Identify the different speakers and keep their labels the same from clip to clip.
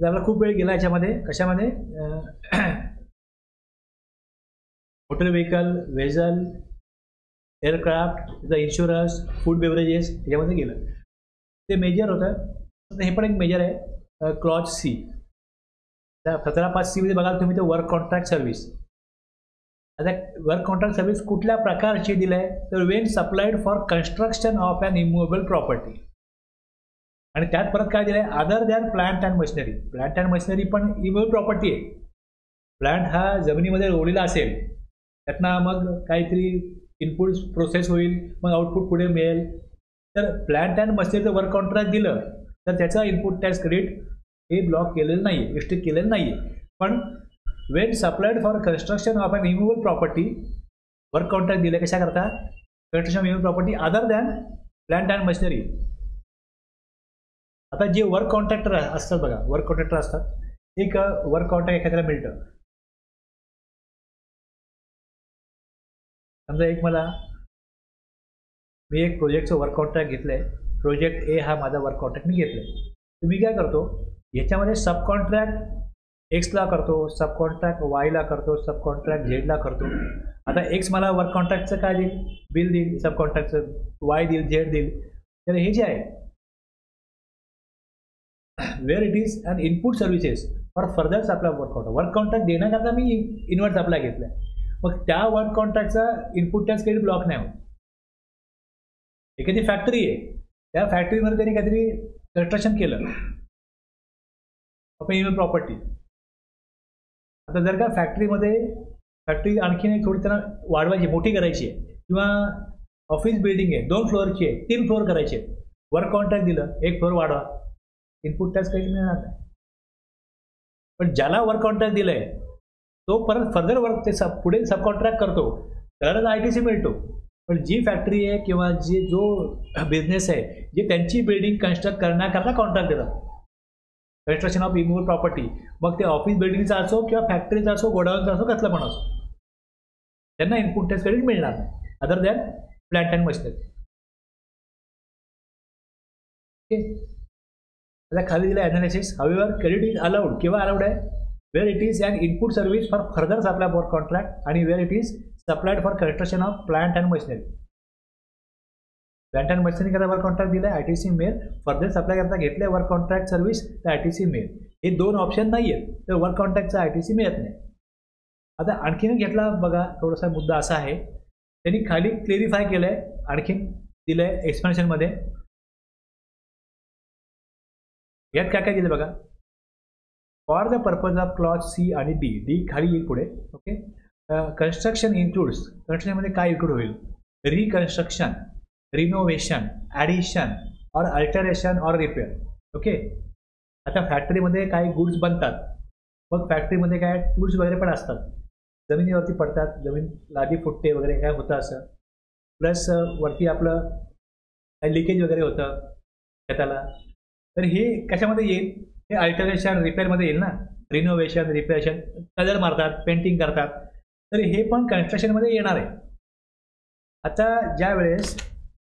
Speaker 1: त्याला खूप वेळ गेला याच्यामध्ये. कशामध्ये? मोटर व्हेकल, व्हेजल, एअरक्राफ्ट, त्याचा इन्शुरन्स, फूड बेवरेजेस याच्यामध्ये गेलं. ते मेजर होतं. हे पण एक मेजर आहे क्लॉज सी. 17(5) मध्ये बघाल तुम्ही, ते वर्क कॉन्ट्रॅक्ट सर्व्हिस. आता वर्क कॉन्ट्रॅक्ट सर्व्हिस कुठल्या प्रकारची दिली आहे? तर when supplied for construction of an immovable property. आणि त्यात परत काय दिलं आहे? Other than plant and machinery. Plant and machinery पण इमूव्हेबल प्रॉपर्टी आहे. प्लांट हा जमिनीमध्ये रोवलेला असेल, त्यातनं मग काहीतरी इनपुट प्रोसेस होईल, मग आउटपुट पुढे मिळेल. तर प्लांट अँड मशिनरीचं वर्क कॉन्ट्रॅक्ट दिलं तर त्याचा इनपुट टॅक्स क्रेडिट हे ब्लॉक केलेलं नाही, रिस्ट्रिक्ट केलेलं नाही. पण when supplied for construction of an immovable property, work contract दिले कशा करता? Construction of immovable property other than plant and machinery. आता जे वर्क कॉन्ट्रॅक्टर असतात बघा, वर्क कॉन्ट्रॅक्टर असतात, एक वर्क कॉन्ट्रॅक्ट एखाद्याला मिळतं. समजा मी एक प्रोजेक्टचं वर्क कॉन्ट्रॅक्ट घेतलंय. प्रोजेक्ट ए हा माझा वर्क कॉन्ट्रॅक्ट मी घेतलाय. तर मी काय करतो, याच्यामध्ये सब कॉन्ट्रॅक्ट एक्सला करतो, सब कॉन्ट्रॅक्ट वायला करतो, सब कॉन्ट्रॅक्ट झेडला करतो. आता एक्स मला वर्क कॉन्ट्रॅक्टचं काय देईल? बिल देईल, सब कॉन्ट्रॅक्टचं वाय देईल, झेड देईल. तर हे जे आहे where it is an input services for further supply work contract देण्याकरता मी इन्व्हर्ट सप्लाय घेतलाय. मग त्या वर्क कॉन्ट्रॅक्टचा इनपुट टॅक्स काही ब्लॉक नाही होत. एखादी फॅक्टरी आहे, त्या फॅक्टरीमध्ये त्यांनी काहीतरी कन्स्ट्रक्शन केलं, आपण इनर प्रॉपर्टी. आता जर का फॅक्टरी आणखीन एक थोडी त्यांना वाढवायची, मोठी करायची आहे, किंवा ऑफिस बिल्डिंग आहे 2 फ्लोअरची आहे, 3 फ्लोअर करायचे, वर्क कॉन्ट्रॅक्ट दिलं 1 फ्लोअर वाढवा, इनपुट टॅक्स काही मिळणार नाही. पण ज्याला वर्क कॉन्ट्रॅक्ट दिलंय तो परत फर्दर वर्क ते पुढे सब कॉन्ट्रॅक्ट करतो, तरच ITC मिळतो. पण जी फॅक्टरी आहे किंवा जो बिझनेस आहे, जे त्यांची बिल्डिंग कन्स्ट्रक्ट करण्याकरता कॉन्ट्रॅक्ट देतात, कन्स्ट्रक्शन ऑफ इमूव्हेबल प्रॉपर्टी, मग ते ऑफिस बिल्डिंगचा असो किंवा फॅक्टरीचा असो, गोडाऊनचा असो, कसला पण असो, त्यांना इनपुट टॅक्स क्रेडिट मिळणार नाही other than plant and machinery. Okay. आता खाली दिलं analysis. However credit is allowed. केव्हा अलाउड आहे? Where it is an input service for further supply work contract आणि where it is supplied for construction of plant and machinery. Plant and machinery करता work contract दिला आहे, ITC मिळेल. Further supply करता घेतले work contract service, तर ITC मिळेल. हे 2 ऑप्शन नाही आहेत, तर वर्क कॉन्ट्रॅक्टचा ITC मिळत नाही. आता आणखीन घेतला बघा, थोडासा मुद्दा असा आहे, त्यांनी खाली क्लेरिफाय केलं आहे, आणखीन दिलं आहे एक्सप्लेनेशनमध्ये. यात काय काय दिलं बघा. For the purpose of clause C आणि D खाली येईल पुढे. ओके. Construction includes. कन्स्ट्रक्शनमध्ये काय इन्क्लूड होईल? Reconstruction, renovation, addition or alteration और रिपेअर. ओके. आता फॅक्टरीमध्ये काही गुड्स बनतात, मग फॅक्टरीमध्ये काय टूल्स वगैरे पण असतात, जमिनीवरती पडतात, जमीन लादी फुटते वगैरे काय होतं असं, प्लस वरती आपलं लिकेज वगैरे होतं त्याला. तर हे कशामध्ये येईल? हे अल्टरेशन रिपेअरमध्ये येईल ना. रिनोव्हेशन, रिपेअरेशन, कलर मारतात, पेंटिंग करतात, तर हे पण कन्स्ट्रक्शनमध्ये येणार आहे. आता ज्या वेळेस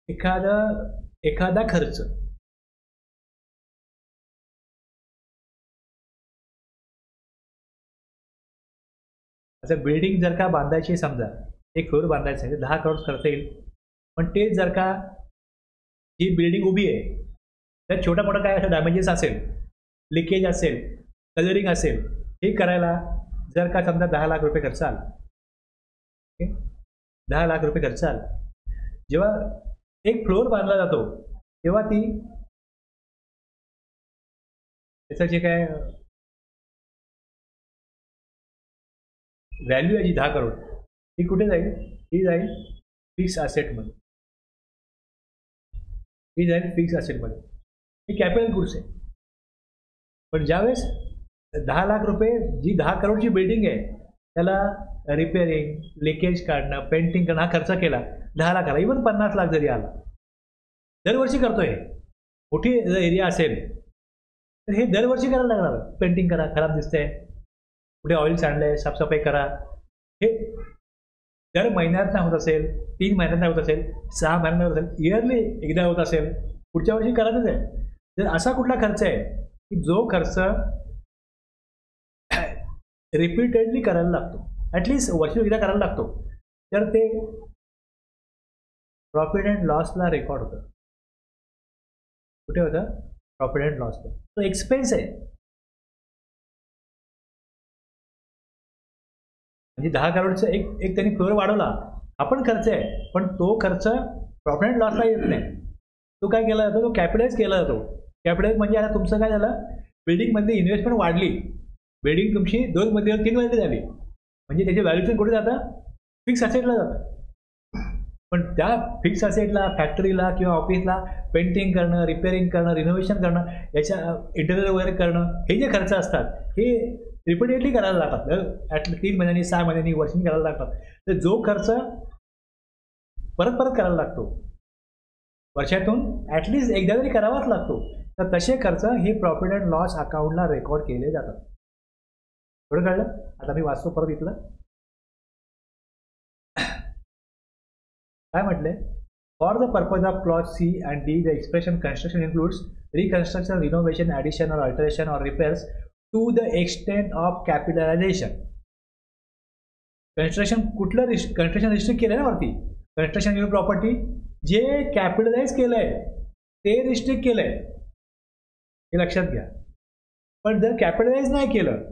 Speaker 1: एखादा खर्च आता बिल्डिंग जर का बांधायची, समजा 1 फ्लोअर बांधायचं आहे, 10 करोड खर्च येईल. पण ते जर का जी बिल्डिंग उभी आहे त्यात छोटा मोठा काय असं डॅमेजेस असेल, लिकेज असेल, कलरिंग असेल, हे करायला जर का समजा 10 लाख रुपये खर्च आला. ओके. 10 लाख रुपये खर्च आला. जेव्हा 1 फ्लोअर बांधला जातो तेव्हा त्याचं जे काय व्हॅल्यू आहे जी 10 करोड, ही कुठे जाईल? ही जाईल फिक्स असेटमध्ये. फिक्स असेटमध्ये. ही कॅपिटल गुड्स आहे. पण ज्यावेळेस 10 लाख रुपये, जी 10 करोडची बिल्डिंग आहे, त्याला रिपेअरिंग, लिकेज काढणं, पेंटिंग करणं हा खर्च केला 10 लाखाला, इव्हन 50 लाख जरी आला, दरवर्षी करतोय. मोठी एरिया असेल तर हे दरवर्षी करायला लागणार. पेंटिंग करा, खराब दिसतंय, कुठे ऑइल सांडलंय, साफसफाई करा. हे दर महिन्यात होत असेल, 3 महिन्यात होत असेल, 6 महिन्यात होत असेल, इयरली एकदा होत असेल, पुढच्या वर्षी करायचंच आहे. जर असा कुठला खर्च आहे की जो खर्च रिपीटेडली करायला लागतो, ॲटलिस्ट वर्षी एकदा करायला लागतो, तर ते प्रॉफिट अँड लॉसला रेकॉर्ड होतं. कुठे होतं? प्रॉफिट अँड लॉसला. तो एक्सपेन्स आहे. म्हणजे 10 करोडचं एक त्यांनी फ्लोअर वाढवला, हा पण खर्च आहे, पण तो खर्च प्रॉफिट अँड लॉसला येत नाही. तो काय केला जातो? तो कॅपिटलाइज केला जातो. कॅपिटलाइज म्हणजे आता तुमचं काय झालं, बिल्डिंगमध्ये इन्व्हेस्टमेंट वाढली, बिल्डिंग तुमची 2 मध्ये 3 मध्ये झाली, म्हणजे त्याचे व्हॅल्युएशन कुठे जातं? फिक्स असेटला जातं. पण त्या फिक्स असेटला, फॅक्टरीला किंवा ऑफिसला पेंटिंग करणं, रिपेअरिंग करणं, रिनोव्हेशन करणं, याच्या इंटेरियर वगैरे करणं, हे जे खर्च असतात हे रिपीटेडली करायला लागतात. ॲटली 3 महिन्यांनी, 6 महिन्यांनी, वर्षांनी करायला लागतात. तर जो खर्च परत परत करायला लागतो, वर्षातून ॲटलिस्ट एकदा तरी करावाच लागतो, तर तसे खर्च हे प्रॉफिट अँड लॉस अकाउंटला रेकॉर्ड केले जातात. थोडं कळलं? आता मी वाचतो परत इथलं. काय म्हटले? For the purpose of clause C and D the expression construction includes reconstruction, renovation, addition or alteration or repairs to the extent of capitalisation. Construction कुठलं कन्स्ट्रक्शन रिस्ट्रिक्ट केलं ना वरती, कन्स्ट्रक्शन न्यू प्रॉपर्टी जे कॅपिटलाइज केलंय ते restrict केलंय, हे लक्षात घ्या. पण जर कॅपिटलाइज नाही केलं,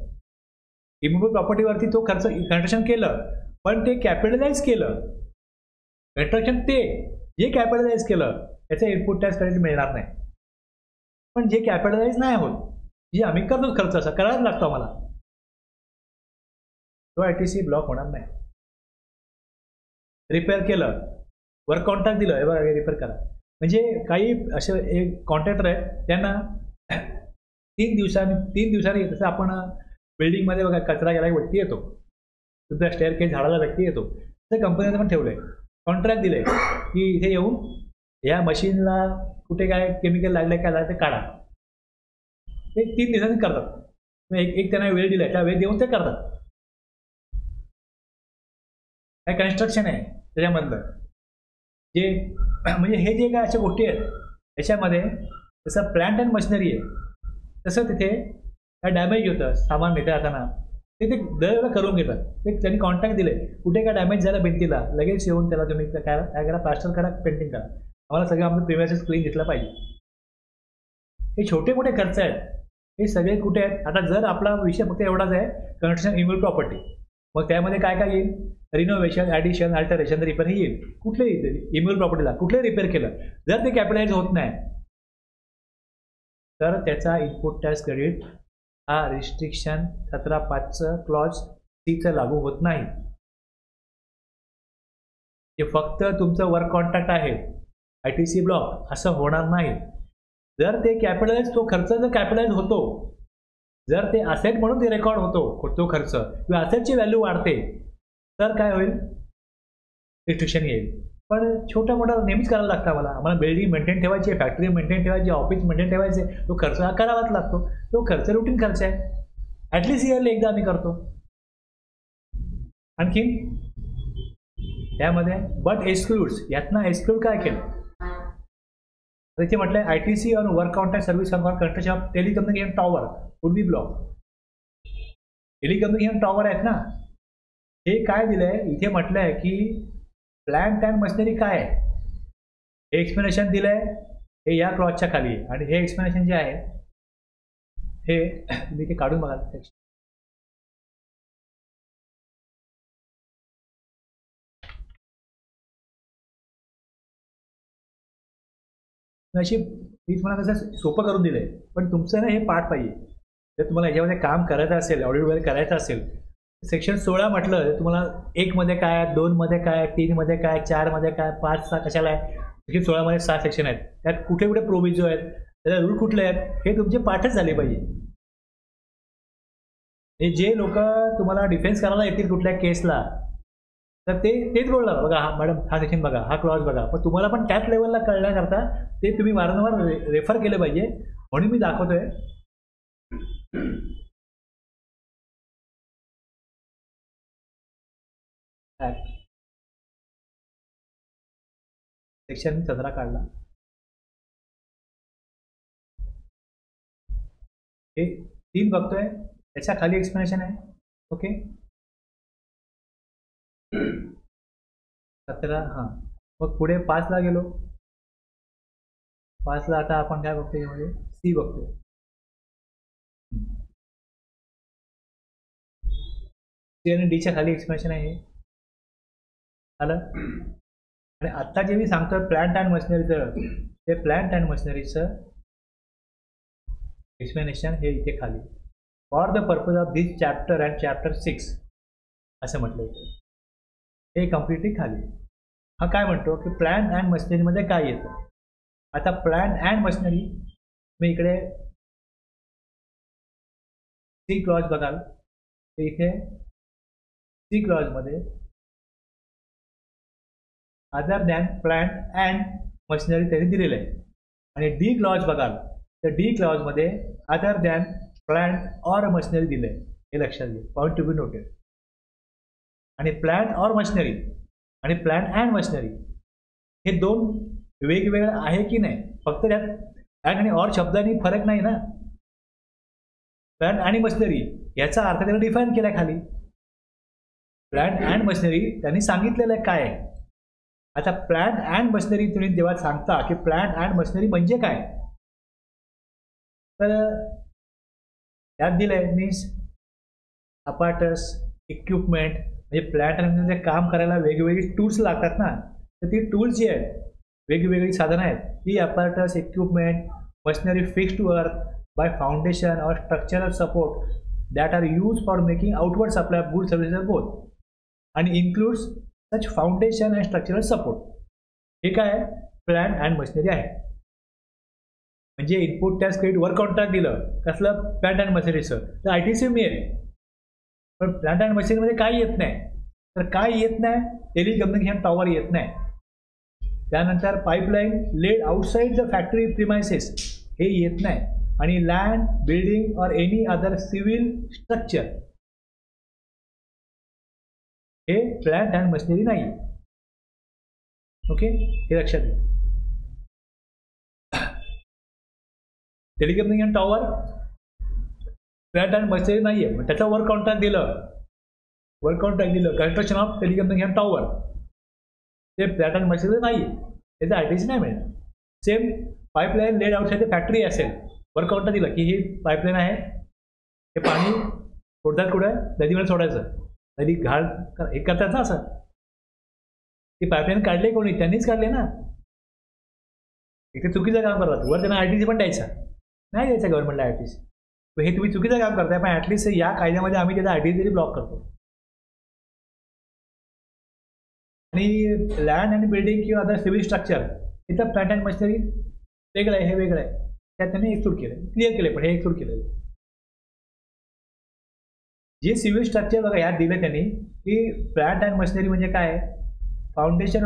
Speaker 1: इमोबल प्रॉपर्टीवरती तो खर्च कन्स्ट्रक्शन केलं, पण ते कॅपिटलाइज केलं, कन्स्ट्रक्शन ते जे कॅपिटलाइज केलं त्याचा इनपुट टॅक्स क्रेडिट मिळणार नाही. पण जे कॅपिटलाइज नाही होत, जे आम्ही करतो खर्च असा करायला लागतो आम्हाला, तो ITC ब्लॉक होणार नाही. रिपेअर केलं, वर्क कॉन्ट्रॅक्ट दिलं, हे बघा रिपेअर करा, म्हणजे काही असे एक कॉन्ट्रॅक्टर आहेत त्यांना 3 दिवसांनी जसं आपण बिल्डिंगमध्ये बघा कचरा गेला व्यक्ती येतो, तुमचा स्टेअर केस झाडाला व्यक्ती येतो, तर कंपनीने पण ठेवलंय, कॉन्ट्रॅक्ट दिले की इथे येऊन या मशीनला कुठे काय केमिकल लागलं काय लागलं ते काढा. ते 3 दिवसांनी करतात. एक त्यांना वेळ दिलाय, त्या वेळ देऊन ते करतात. काय कन्स्ट्रक्शन आहे त्याच्यामधलं जे म्हणजे हे जे काय अशा गोष्टी आहेत त्याच्यामध्ये, जसं प्लांट अँड मशिनरी आहे तसं तिथे काय डॅमेज होतं सामान नेता जाताना ते दरवेळेला करून घेतात. ते त्यांनी कॉन्टॅक्ट दिले, कुठे काय डॅमेज झालं भिंतीला लगेच येऊन त्याला तुम्ही काय करा, प्लास्टर करा, पेंटिंग करा. आम्हाला सगळं आमचं प्रिव्हियस क्लीन घेतलं पाहिजे. हे छोटे मोठे खर्च आहेत, हे सगळे कुठे आहेत? आता जर आपला विषय फक्त एवढाच आहे कन्स्ट्रक्शन इमोबल प्रॉपर्टी, मग त्यामध्ये काय काय येईल? रिनोव्हेशन, ॲडिशन, अल्टरेशन, रिपेअर हे येईल. कुठले इमोबल प्रॉपर्टीला कुठले रिपेअर केलं जर ते कॅपिटलाइज होत नाही तर त्याचा इनपुट टॅक्स क्रेडिट हा रिस्ट्रिक्शन 17(5) क्लॉज सीचं लागू होत नाही. हे फक्त तुमचं वर्क कॉन्ट्रॅक्ट आहे, ITC ब्लॉक असं होणार नाही. जर ते कॅपिटलाइज, तो खर्च जर कॅपिटलाइज होतो, जर ते असेट म्हणून ते रेकॉर्ड होतो तो खर्च किंवा असेटची व्हॅल्यू वाढते, तर काय होईल? रिस्ट्रिक्शन येईल. पण छोटा मोठा नेहमीच करायला लागतं आम्हाला बिल्डिंग मेंटेन ठेवायची, फॅक्टरी मेंटेन ठेवायची, ऑफिस मेंटेन ठेवायचे, तो खर्च हा करावाच लागतो. तो खर्च रुटीन खर्च आहे, ॲटलिस्ट इयरली एकदा आम्ही करतो. आणखी त्यामध्ये बट एक्सक्लूड्स, यातनं एक्सक्लूड काय केलं? इथे म्हटलं ITC on work contract service construction of telecommunication tower would be block. Telecommunication tower आहेत ना, हे काय दिलंय इथे म्हटलंय की प्लांट अँड मशिनरी काय आहे हे एक्सप्लेनेशन दिलंय, हे या क्लॉजच्या खाली आहे. आणि हे एक्सप्लेनेशन जे आहे हे तुम्ही ते काढून बघा. अशी मी तुम्हाला कसं सोपं करून दिलंय, पण तुमचं ना हे पाठ पाहिजे. जर तुम्हाला याच्यामध्ये काम करायचं असेल, ऑडिट वगैरे करायचं असेल, सेक्शन 16 म्हटलं तर तुम्हाला 1 मध्ये काय, 2 मध्ये काय, 3 मध्ये काय, 4 मध्ये काय, 5, 6 कशाला आहे? सेक्शन 16 मध्ये 6 सेक्शन आहेत. त्यात कुठे कुठे प्रोव्हिजन आहेत, त्याला रूल कुठले आहेत, हे तुमचे पाठच झाले पाहिजे. हे जे लोक तुम्हाला डिफेन्स करायला येतील कुठल्या केसला, तर तेच बोलणार, बघा हा मॅडम हा सेक्शन बघा, हा क्लॉज बघा. पण तुम्हाला पण त्याच लेवलला कळण्याकरता ते तुम्ही वारंवार रेफर केले पाहिजे. म्हणून मी दाखवतोय. सेक्शन 17 काढला, हे 3 बघतोय, त्याच्या खाली एक्सप्लेनेशन आहे, ओके 17 हां. मग पुढे 5ला गेलो. 5ला आता आपण काय बघतो यामध्ये सी बघतो. सी आणि डीच्या खाली एक्सप्रेशन आहे हे आलं. आणि आत्ता जे मी सांगतो प्लांट अँड मशिनरीचं, ते प्लांट अँड मशिनरीचं एक्सप्लेनेशन हे इथे खाली for the purpose of this chapter and chapter 6 असं म्हटलं होतं. हे कम्प्लिटली खाली. हा काय म्हणतो की प्लांट अँड मशिनरीमध्ये काय येतं. आता प्लांट अँड मशिनरी मी इकडे सी क्लॉज बघाल तर इथे सी क्लॉजमध्ये other than plant and machinery त्यांनी दिलेलं आहे. आणि डी क्लॉज बघाल तर डी क्लॉजमध्ये other than plant or machinery दिलं आहे. हे लक्षात घ्या, पॉईंट टू बी नोटेड. आणि प्लांट ऑर मशिनरी आणि प्लांट अँड मशिनरी हे दोन वेगवेगळं आहे की नाही. फक्त त्यात प्लांट आणि ऑर शब्दांनी फरक नाही ना. प्लांट आणि मशिनरी याचा अर्थ त्याला डिफाईन केला खाली. प्लांट अँड मशिनरी त्यांनी सांगितलेलं आहे काय आहे. आता प्लांट अँड मशिनरी तुम्ही जेव्हा सांगता की प्लांट अँड मशिनरी म्हणजे काय, तर त्यात दिलंय मीन्स अपार्टस इक्विपमेंट. म्हणजे प्लांट अँड मशिनरीचे काम करायला वेगवेगळी टूल्स लागतात ना, तर ती टूल्स जी आहेत वेगवेगळी साधनं आहेत ती apparatus equipment machinery fix to earth by foundation or structural support that are use for making outward supply of good services both आणि includes such foundation and structural support. हे काय आहे प्लांट अँड मशिनरी आहे. म्हणजे input tax credit work contract दिलं कसलं plant and मशिनरीचं तर ITC मिळेल. पण प्लांट अँड मशिनरीमध्ये काय येत नाही, तर काय येत नाही टेलिकम्युनिकेशन टॉवर येत नाही. त्यानंतर pipeline laid outside the factory premises हे येत नाही. आणि land building or any other civil structure हे प्लांट अँड मशिनरी नाही. ओके हे लक्षात घ्या. Telecommunication tower plant and machinery नाही आहे. त्याचं वर्क कॉन्ट्रॅक्ट दिलं कन्स्ट्रक्शन ऑफ टेलिकम्युनिकेशन टॉवर ते प्लांट अँड मशिनरी नाही आहे. त्याचं ITC नाही मिळणार. Same pipeline laid outside factory असेल वर्क कॉन्ट्रॅक्ट दिलं की ही पाईपलाईन आहे, हे पाणी सोडतात कुठं नदीमध्ये सोडायचं, नदी घाण हे करतात ना असं. ती पाईपलाईन काढले कोणी, त्यांनीच काढले ना. इथे चुकीचं काम करतात. वर त्यांना ITC पण द्यायचा नाही, द्यायचा गव्हर्नमेंटला ITC. हे तुम्ही चुकीचं काम करताय. पण ॲटलिस्ट या कायद्यामध्ये आम्ही त्याचा ITC तरी ब्लॉक करतो. आणि लँड अँड बिल्डिंग किंवा अदर सिव्हिल स्ट्रक्चर इथं प्लांट अँड मशिनरी वेगळं आहे, हे वेगळं आहे. त्यात त्यांनी एक्सक्लूड केलं, क्लिअर केले, पण हे एक्सक्लूड केलेलं. जे सिव्हिल स्ट्रक्चर बघा यात दिलं त्यांनी की प्लांट अँड मशिनरी म्हणजे काय, foundation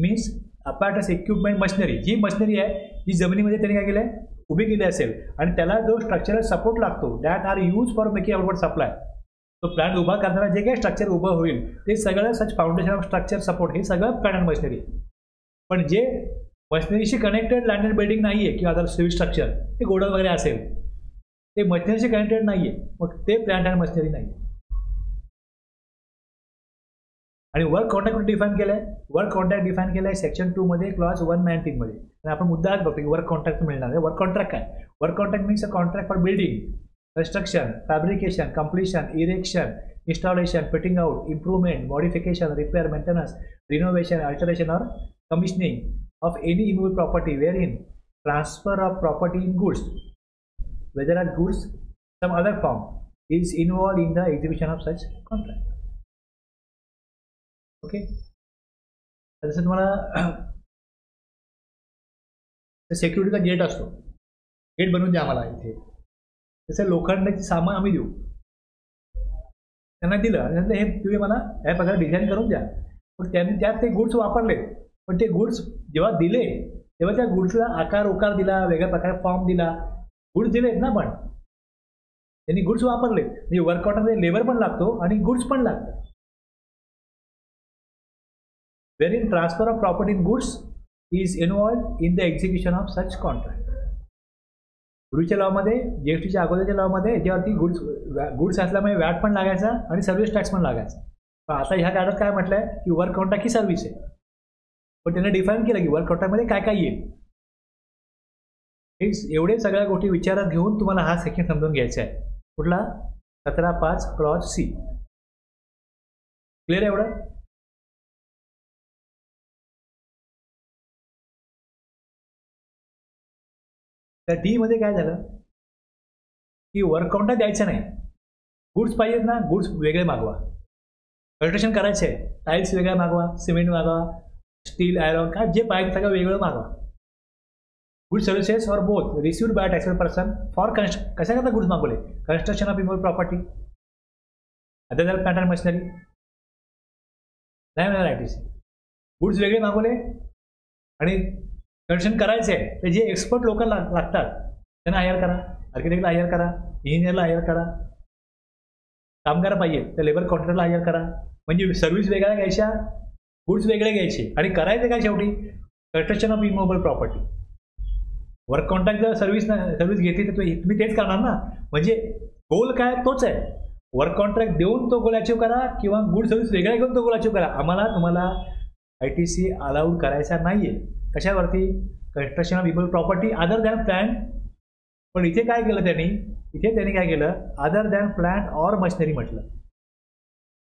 Speaker 1: means apparatus equipment machinery. जी मशिनरी आहे ही जमिनीमध्ये त्यांनी काय केलं आहे उभी केली असेल आणि त्याला जो स्ट्रक्चरल सपोर्ट लागतो that are use for making outward supply. तो प्लांट उभा करताना जे काही स्ट्रक्चर उभं होईल ते सगळं such foundation of structure support हे सगळं प्लांट अँड मशिनरी. पण जे मशिनरीशी कनेक्टेड लँड अँड बिल्डिंग नाही आहे किंवा अदर सिव्हिल स्ट्रक्चर ते गोडाऊन वगैरे असेल ते मशिनरीशी कनेक्टेड नाही आहे, मग ते प्लांट अँड मशिनरी नाही. आणि वर्क कॉन्ट्रॅक्ट डिफाईन केलं आहे. वर्क कॉन्ट्रॅक्ट डिफाईन केलं आहे सेक्शन 2 मध्ये क्लॉज 119 मध्ये. आणि आपण मुद्दाच बघतो की वर्क कॉन्ट्रॅक्ट मिळणार आहे. वर्क कॉन्ट्रॅक्ट काय, work contract means a contract for building construction, fabrication, completion, erection, installation, fitting out, improvement, modification, repair, maintenance, renovation, alteration or commissioning of any immovable property wherein transfer of property in goods, whether as goods some other form, is involved in the execution of such contract. Okay. जसं तुम्हाला सिक्युरिटीचा gate असतो, gate बनवून द्या आम्हाला इथे, तसं लोखंडाची सामान आम्ही देऊ. त्यांना दिलं आणि नंतर हे तुम्ही मला या प्रकारे डिझाईन करून द्या. मग त्यांनी त्यात ते गुड्स वापरले, पण ते गुड्स जेव्हा दिले तेव्हा त्या गुड्सला आकार उकार दिला, वेगळ्या प्रकारे फॉर्म दिला, गुड्स दिलेत ना. पण त्यांनी गुड्स वापरले म्हणजे वर्क कॉन्ट्रॅक्टमध्ये लेबर पण लागतो आणि गुड्स पण लागतात. wherein transfer of property in goods is involved in the execution of such contract. पूर्वीच्या लॉमध्ये जीएसटीच्या अगोदरच्या लॉमध्ये याच्यावरती गुड्स असल्यामुळे वॅट पण लागायचा आणि सर्व्हिस टॅक्स पण लागायचा. पण आता ह्या काळात काय म्हटलंय की वर्क कॉन्ट्रॅक्ट ही सर्व्हिस आहे. पण त्यांना डिफाईन केलं की वर्क कॉन्ट्रॅक्टमध्ये काय काय येईल. हे एवढे सगळ्या गोष्टी विचारात घेऊन तुम्हाला हा सेक्शन समजून घ्यायचा आहे. कुठला? 17.5 क्लॉज सी. क्लिअर आहे एवढं? त्या डी मध्ये काय झालं की वर्क कॉन्ट्रॅक्ट द्यायचं नाही. गुड्स पाहिजेत ना, गुड्स वेगळे मागवा. कन्स्ट्रक्शन करायचे आहे, टाईल्स वेगळ्या मागवा, सिमेंट मागवा, स्टील आयरॉन काय जे पाहिजे सगळं वेगळं मागवा. Good services or both received by taxable person for कशाकरता गुड्स मागवले? Construction of immovable property, other than plant and machinery. नाही मिळणार ITC. गुड्स वेगळे मागवले आणि कन्स्ट्रक्शन करायचे आहे ते जे एक्सपर्ट लोक लागतात त्यांना हायर करा, आर्किटेक्टला हायर करा, इंजिनियरला हायर करा, कामगार पाहिजे तर लेबर कॉन्ट्रॅक्टरला हायर करा. म्हणजे सर्व्हिस वेगळ्या घ्यायच्या, गुड्स वेगळे घ्यायचे आणि करायचं काय शेवटी? Construction of immovable property. Work contract जर सर्व्हिस घेतली तर तुम्ही तेच करणार ना. म्हणजे गोल काय तोच आहे. वर्क कॉन्ट्रॅक्ट देऊन तो गोल अचीव करा किंवा गुड सर्व्हिस वेगळ्या घेऊन तो गोल अचीव करा. तुम्हाला ITC अलाउड करायचा नाहीये. कशावरती? Construction of immovable property other than plant. पण इथे काय केलं त्यांनी काय केलं? Other than plant or machinery म्हटलं.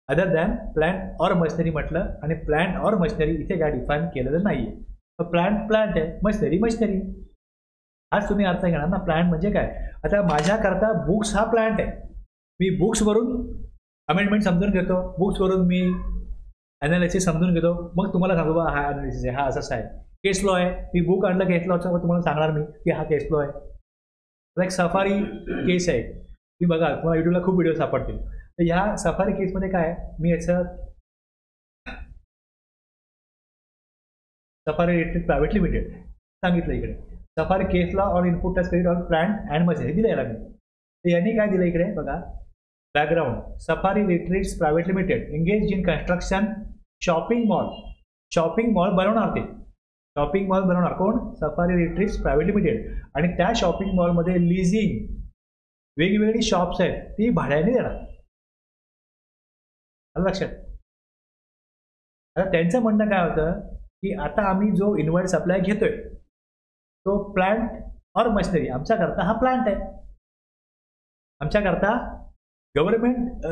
Speaker 1: Other than plant or machinery म्हटलं आणि प्लॅन ऑर मशिनरी इथे काय डिफाईन केलेलं नाहीये. प्लांट आहे, मशिनरी. हाच तुम्ही अर्थ घेणार ना. प्लांट म्हणजे काय? आता माझ्याकरता बुक्स हा प्लांट आहे. मी बुक्सवरून अमेंडमेंट समजून घेतो, बुक्सवरून मी ॲनालिसिस समजून घेतो, मग तुम्हाला सांगतो बा हा ॲनालिसिस आहे, हा असंच आहे. केस लॉ आहे, मी बुक आणलं केस लॉचं मग तुम्हाला सांगणार मी की हा केस लॉ आहे. एक सफारी केस आहे, तुम्ही बघा तुम्हाला युट्यूबला खूप व्हिडिओ सापडतील. तर ह्या सफारी केसमध्ये काय मी याचं सफारी लिमिटेड प्रायव्हेट लिमिटेड सांगितलं इकडे. Safari case law on input tax credit on plant and machine हे दिलं याला मी. तर यांनी काय दिलं इकडे बघा background. Safari retreats private limited engage in construction shopping mall बनवणार ते. शॉपिंग मॉल बनवणार कोण? Safari retreats private limited. आणि त्या शॉपिंग मॉलमध्ये लिझिंग वेगवेगळी शॉप्स आहेत ती भाड्याने देणार. लक्षात. आता त्यांचं म्हणणं काय होतं की आता आम्ही जो इनवर्ड सप्लाय घेतोय तो प्लांट और मशिनरी आमच्याकरता हा प्लांट आहे. आमच्याकरता गव्हर्नमेंट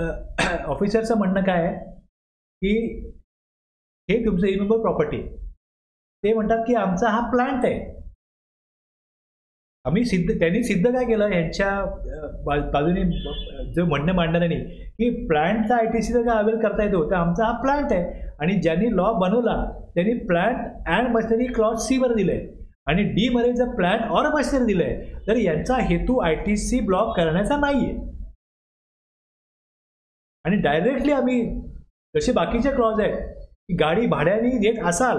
Speaker 1: ऑफिसरचं म्हणणं काय आहे की हे तुमचं इमोबल प्रॉपर्टी. ते म्हणतात की आमचा हा प्लांट आहे. त्यांनी सिद्ध काय केलं यांच्या बाजूने जो म्हणणं मांडणाऱ्यांनी की प्लांटचा ITC जर का अवेल करता येतो तर आमचा हा प्लांट आहे. आणि ज्यांनी लॉ बनवला त्यांनी plant and machinery clause C वर दिलंय आणि D मध्ये जर प्लांट ऑर मशिनरी दिलंय तर यांचा हेतू ITC ब्लॉक करण्याचा नाहीये. आणि डायरेक्टली आम्ही जसे बाकीचे क्लॉज आहेत की गाडी भाड्याने देत असाल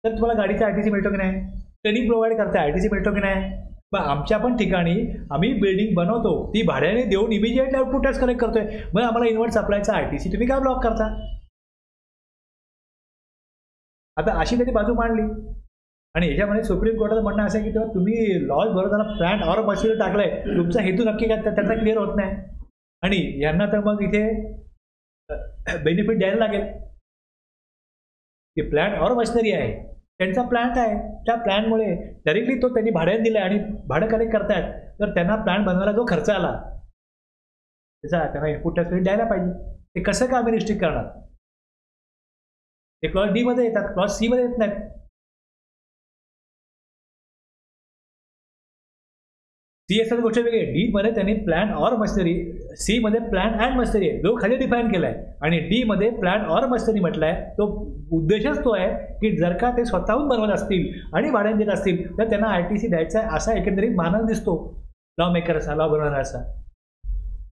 Speaker 1: तर तुम्हाला गाडीचा ITC मिळतो की नाही, ट्रेनिंग प्रोव्हाइड करताय ITC मिळतो की नाही. मग आमच्या पण ठिकाणी आम्ही बिल्डिंग बनवतो ती भाड्याने देऊन इमिजिएटली आउटपुट टॅक्स कलेक्ट करतोय, मग आम्हाला इनवर्ड सप्लायचा ITC तुम्ही काय ब्लॉक करता. आता अशी त्यांनी बाजू मांडली आणि याच्यामध्ये सुप्रीम कोर्टाचं म्हणणं असं आहे की तेव्हा तुम्ही लॉज बरोबर प्लांट ऑर मशिनरी टाकलाय तुमचा हेतू नक्की काय त्याचा क्लिअर होत नाही आणि यांना तर मग इथे बेनिफिट द्यायला लागेल की प्लांट ऑर मशिनरी आहे त्यांचा प्लांट आहे. त्या प्लॅनमुळे डायरेक्टली तो त्यांनी भाड्याने दिला आणि भाडं कलेक्ट करतायत तर त्यांना प्लॅन बनवायला जो खर्च आला त्याचा त्यांना इनपुट टॅक्स क्रेडिट द्यायला पाहिजे. ते कसं का आम्ही रिस्ट्रिक्ट करणार? ते क्लॉज D मध्ये येतात, क्लॉज C मध्ये येत नाहीत. C असतात गोष्ट वेगळी. D मध्ये त्यांनी प्लॅन ऑर मशिनरी, C मध्ये प्लॅन अँड मशिनरी आहे जो खाली डिफाईन केलाय आणि D मध्ये प्लॅन ऑर मशिनरी म्हटलंय. तो उद्देशच तो आहे की जर का ते स्वतःहून बनवत असतील आणि भाड्याने देत असतील तर त्यांना ITC द्यायचा आहे असा एकंदरीत मानस दिसतो लॉ मेकरचा, लॉ बनवणाराचा.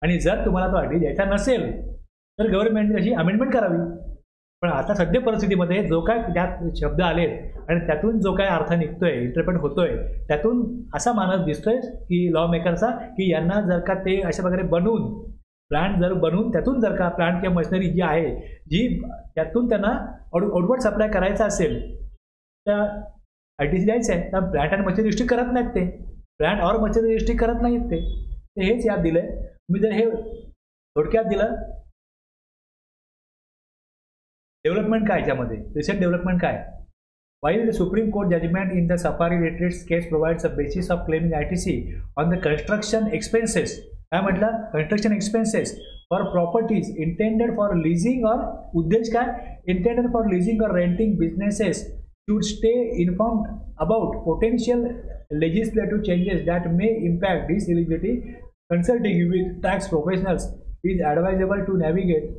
Speaker 1: आणि जर तुम्हाला तो ITC द्यायचा नसेल तर गव्हर्नमेंटने त्याची अमेंडमेंट करावी. पण आता सध्या परिस्थितीमध्ये जो काय त्यात शब्द आलेत आणि त्यातून जो काय अर्थ निघतोय, इंटरप्रेट होतोय, त्यातून असा मानस दिसतोय की लॉ मेकरचा की यांना जर का ते अशा प्रकारे बनवून प्लांट जर बनवून त्यातून जर का प्लांट किंवा मशिनरी जी आहे जी त्यातून त्यांना आउटवर्ड सप्लाय करायचा असेल तर ITC द्यायचं आहे. तर प्लांट आणि मशिनरी रिस्ट्रिक्ट करत नाहीत ते. प्लांट और मशिनरी रिस्ट्रिक्ट करत नाहीत ते हेच यात दिलंय. तुम्ही जर हे थोडक्यात दिलं, डेव्हलपमेंट काय याच्यामध्ये, रिसेंट डेव्हलपमेंट काय. While the Supreme Court judgment in the Safari Retreats case provides a basis of claiming ITC on the construction expenses, काय म्हटलं, construction expenses for properties intended for leasing or उद्देश काय, intended for leasing or renting businesses should stay informed about potential legislative changes that may impact this eligibility. Consulting with tax professionals is advisable to navigate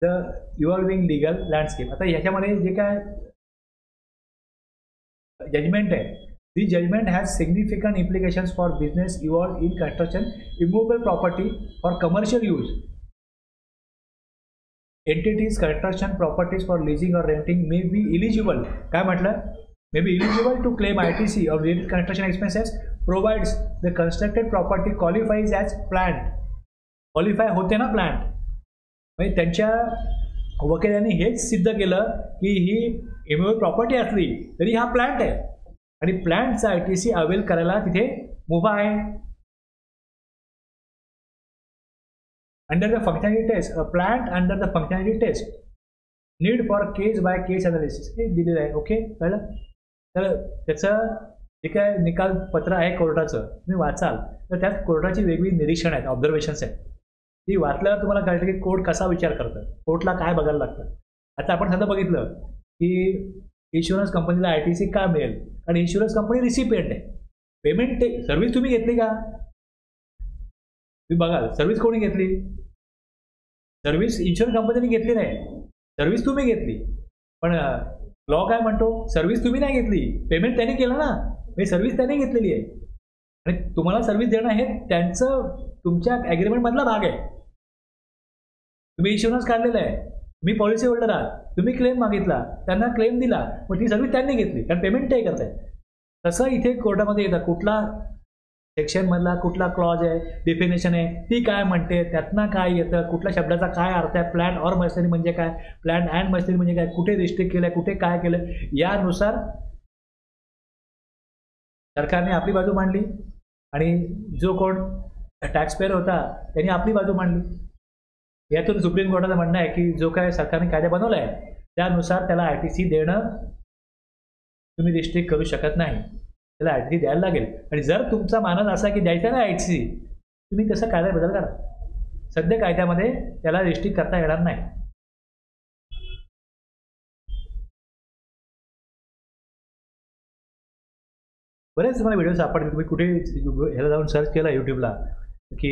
Speaker 1: the evolving legal landscape. आता ह्याच्यामध्ये जे काय judgment है, the judgment has significant implications for business involved in construction, immovable property for commercial use. Entities construction properties for leasing or renting may be eligible. काय म्हटलं, may be eligible to claim ITC or related construction expenses provides the constructed property qualifies as plant. Qualify होते ना plant. म्हणजे त्यांच्या वकिलांनी हेच सिद्ध केलं की ही इमोबल प्रॉपर्टी असली तरी हा प्लांट आहे आणि प्लांटचा ITC अवेल करायला तिथे मुभा आहे. Under the functionality test, a plant under the functionality test need for case by case analysis हे दिलेलं आहे. ओके, कळलं. तर त्याचं जे काय निकाल पत्र आहे कोर्टाचं तुम्ही वाचाल तर त्यात कोर्टाची वेगवेगळी निरीक्षण आहेत, ऑब्झर्वेशन्स आहेत. ती वाचल्यावर तुम्हाला कळतं की कोर्ट कसा विचार करतं, कोर्टला काय बघायला लागतं. आता आपण सध्या बघितलं की इन्शुरन्स कंपनीला ITC का मिळेल, कारण इन्शुरन्स कंपनी रिसिपिएंट आहे. पेमेंट सर्व्हिस तुम्ही घेतली का, तुम्ही बघाल सर्व्हिस कोणी घेतली, सर्व्हिस इन्शुरन्स कंपनीने घेतली नाही, सर्व्हिस तुम्ही घेतली. पण लॉ काय म्हणतो, सर्व्हिस तुम्ही नाही घेतली, पेमेंट त्यांनी केलं ना, हे सर्व्हिस त्यांनी घेतलेली आहे आणि तुम्हाला सर्व्हिस देणं हे त्यांचं तुमच्या ॲग्रीमेंटमधला भाग आहे. तुम्ही इन्शुरन्स काढलेला आहे, तुम्ही पॉलिसी होल्डर आहात, तुम्ही क्लेम मागितला, त्यांना क्लेम दिला, मग ती सर्व्हिस त्यांनी घेतली कारण पेमेंट ते करताय. तसं इथे कोर्टामध्ये येतं कुठला सेक्शनमधला कुठला क्लॉज आहे, डेफिनेशन आहे, ती काय म्हणते, त्यातनं काय येतं, कुठल्या शब्दाचा काय अर्थ आहे, प्लॅन और मशिनरी म्हणजे काय, प्लॅन अँड मशिनरी म्हणजे काय, कुठे रिस्ट्रिक्ट केलं आहे, कुठे काय केलं, यानुसार सरकारने आपली बाजू मांडली आणि जो कोण टॅक्सपेअर होता त्यांनी आपली बाजू मांडली. यातून सुप्रीम कोर्टाचं म्हणणं आहे की जो काय सरकारने कायदा बनवला आहे त्यानुसार त्याला ITC देणं तुम्ही रिस्ट्रिक्ट करू शकत नाही, त्याला ITC द्यायला लागेल. आणि जर तुमचा मानस असा की द्यायचा नाही ITC, तुम्ही तसं कायदा बदल करा. सध्या कायद्यामध्ये त्याला रिस्ट्रिक्ट करता येणार नाही. बरेच तुम्हाला व्हिडिओ सापडतील, तुम्ही कुठे ह्याला जाऊन सर्च केला यूट्यूबला की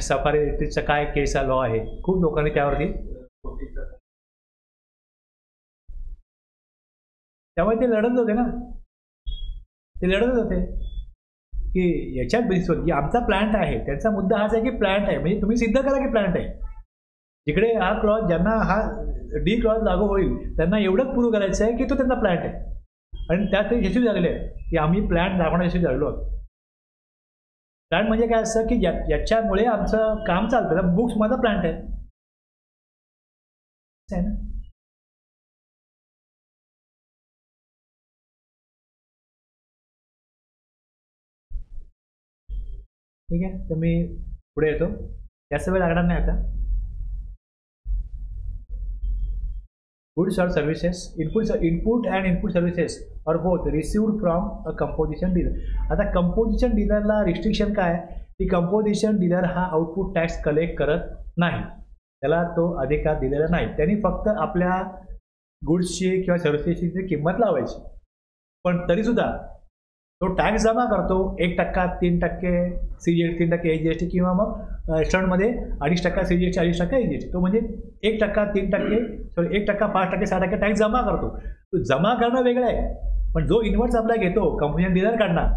Speaker 1: सफारी रिट्रीटचा काय केसचा लॉ आहे, खूप लोकांनी त्यावरती, त्यामुळे ते लढत होते ना, ते लढत होते की याच्यात बेसिसवर की आमचा प्लांट आहे. त्यांचा मुद्दा हाच आहे की प्लांट आहे, म्हणजे तुम्ही सिद्ध करा की प्लांट आहे. जिकडे हा क्लॉज ज्यांना हा D क्लॉज लागू होईल त्यांना एवढंच प्रूव्ह करायचं आहे की तो त्यांचा प्लांट आहे आणि त्यात ते यशस्वी झालेले आहे की आम्ही प्लांट दाखवण्यात यशस्वी झालेलो आहोत. प्लांट म्हणजे काय असतं की याच्यामुळे आमचं काम चालतं, बुक्स माझा प्लांट आहे ना. ठीक आहे, तर मी पुढे येतो, जास्त वेळ लागणार नाही आता. Goods or services, input and input services or both received from a composition dealer. आता कंपोजिशन डीलरला रिस्ट्रिक्शन काय, की कंपोजिशन डीलर हा आउटपुट टॅक्स कलेक्ट करत नाही, त्याला तो अधिकार दिलेला नाही. त्यांनी फक्त आपल्या गुड्सची किंवा सर्व्हिसेसची किंमत लावायची, पण तरीसुद्धा तो टॅक्स जमा करतो 1%, 3%, CGST 3% HGST किंवा मग रेस्टॉरंटमध्ये 2.5% CGST 2.5% HGST. तो म्हणजे 1%, 3%, 1%, 5%, 6% टॅक्स जमा करतो. तो जमा करणं वेगळं आहे, पण जो इन्व्हॉइस आपला घेतो कंपनी डीलर काढणार,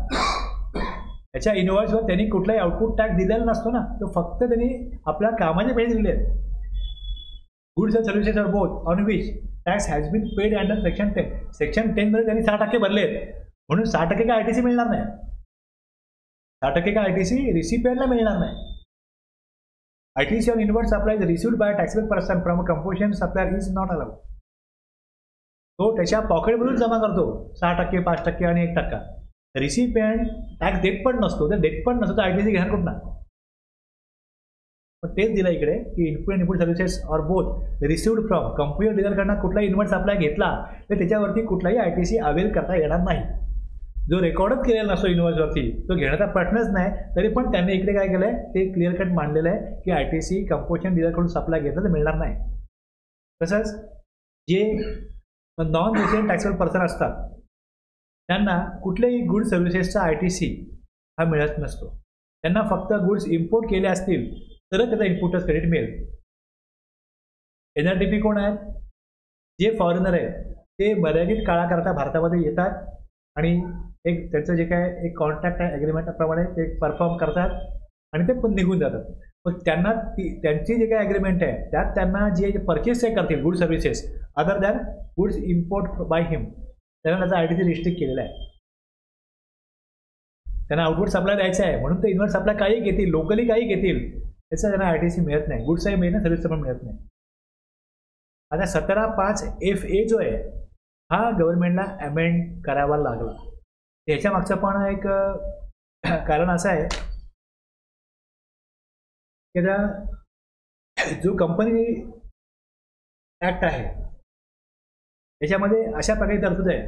Speaker 1: त्याच्या इन्व्हॉइसवर त्यांनी कुठलाही आउटपुट टॅक्स दिलेला नसतो ना, तो फक्त त्यांनी आपल्या कामाचे पैसे दिले आहेत. Goods and services are both on which tax has been paid under section 10. Section 10 मध्ये त्यांनी 6% भरले आहेत, म्हणून 6% का ITC मिळणार नाही, 6% का ITC रिसिपिएंटला मिळणार नाही. ITC on inward supply is received by taxable person from a composition supplier is not allowed. तो त्याच्या पॉकेटमधून जमा करतो 6%, 5% आणि 1%. रिसिपियंट टॅक्स देत पण नसतो, तर देत पण नसतो तर ITC घेणार कुठला. पण तेच दिलं इकडे की input and input services or both received from company डीलरकडनं कुठलाही इन्व्हर्ट सप्लाय घेतला तर त्याच्यावरती कुठलाही ITC अवेल करता येणार नाही. जो रेकॉर्डच केलेला नसतो इन्व्हर्सवरती तो घेण्याचा प्रश्नच नाही. तरी पण त्यांनी इकडे काय केलं आहे ते क्लिअर कट मांडलेलं आहे की ITC कंपोजिशन डीलरकडून सप्लाय घेतला तर मिळणार नाही. तसंच जे नॉन रेसिडेंट टॅक्सेबल पर्सन असतात त्यांना कुठल्याही गुड सर्व्हिसेसचा ITC हा मिळत नसतो. त्यांना फक्त गुड्स इम्पोर्ट केले असतील तरच त्याचा इनपुटच क्रेडिट मिळेल. NRDP कोण आहेत? जे फॉरेनर आहेत ते मर्यादित काळाकरता भारतामध्ये येतात आणि एक त्यांचं जे काय एक कॉन्ट्रॅक्ट आहे ॲग्रीमेंटप्रमाणे ते परफॉर्म करतात आणि ते पण निघून जातात. मग त्यांना त्यांची जे काय ॲग्रीमेंट आहे त्यात त्यांना जे परचेस करतील good services other than goods import by him त्यांना त्याचा ITC रिस्ट्रिक्ट केलेला आहे. त्यांना आउटवर्ड सप्लाय द्यायचा आहे म्हणून ते इनवर्ट सप्लाय काही घेतील, लोकली काही घेतील, त्याचा त्यांना ITC मिळत नाही. गुड्सही मिळत नाही, सर्व्हिसचं पण मिळत नाही. आता 17(5) FA जो आहे हा गव्हर्नमेंटला अमेंड करावा लागला. त्याच्या मागचं पण एक कारण असं आहे की जो कंपनी ॲक्ट आहे त्याच्यामध्ये अशा प्रकारे तरतूद आहे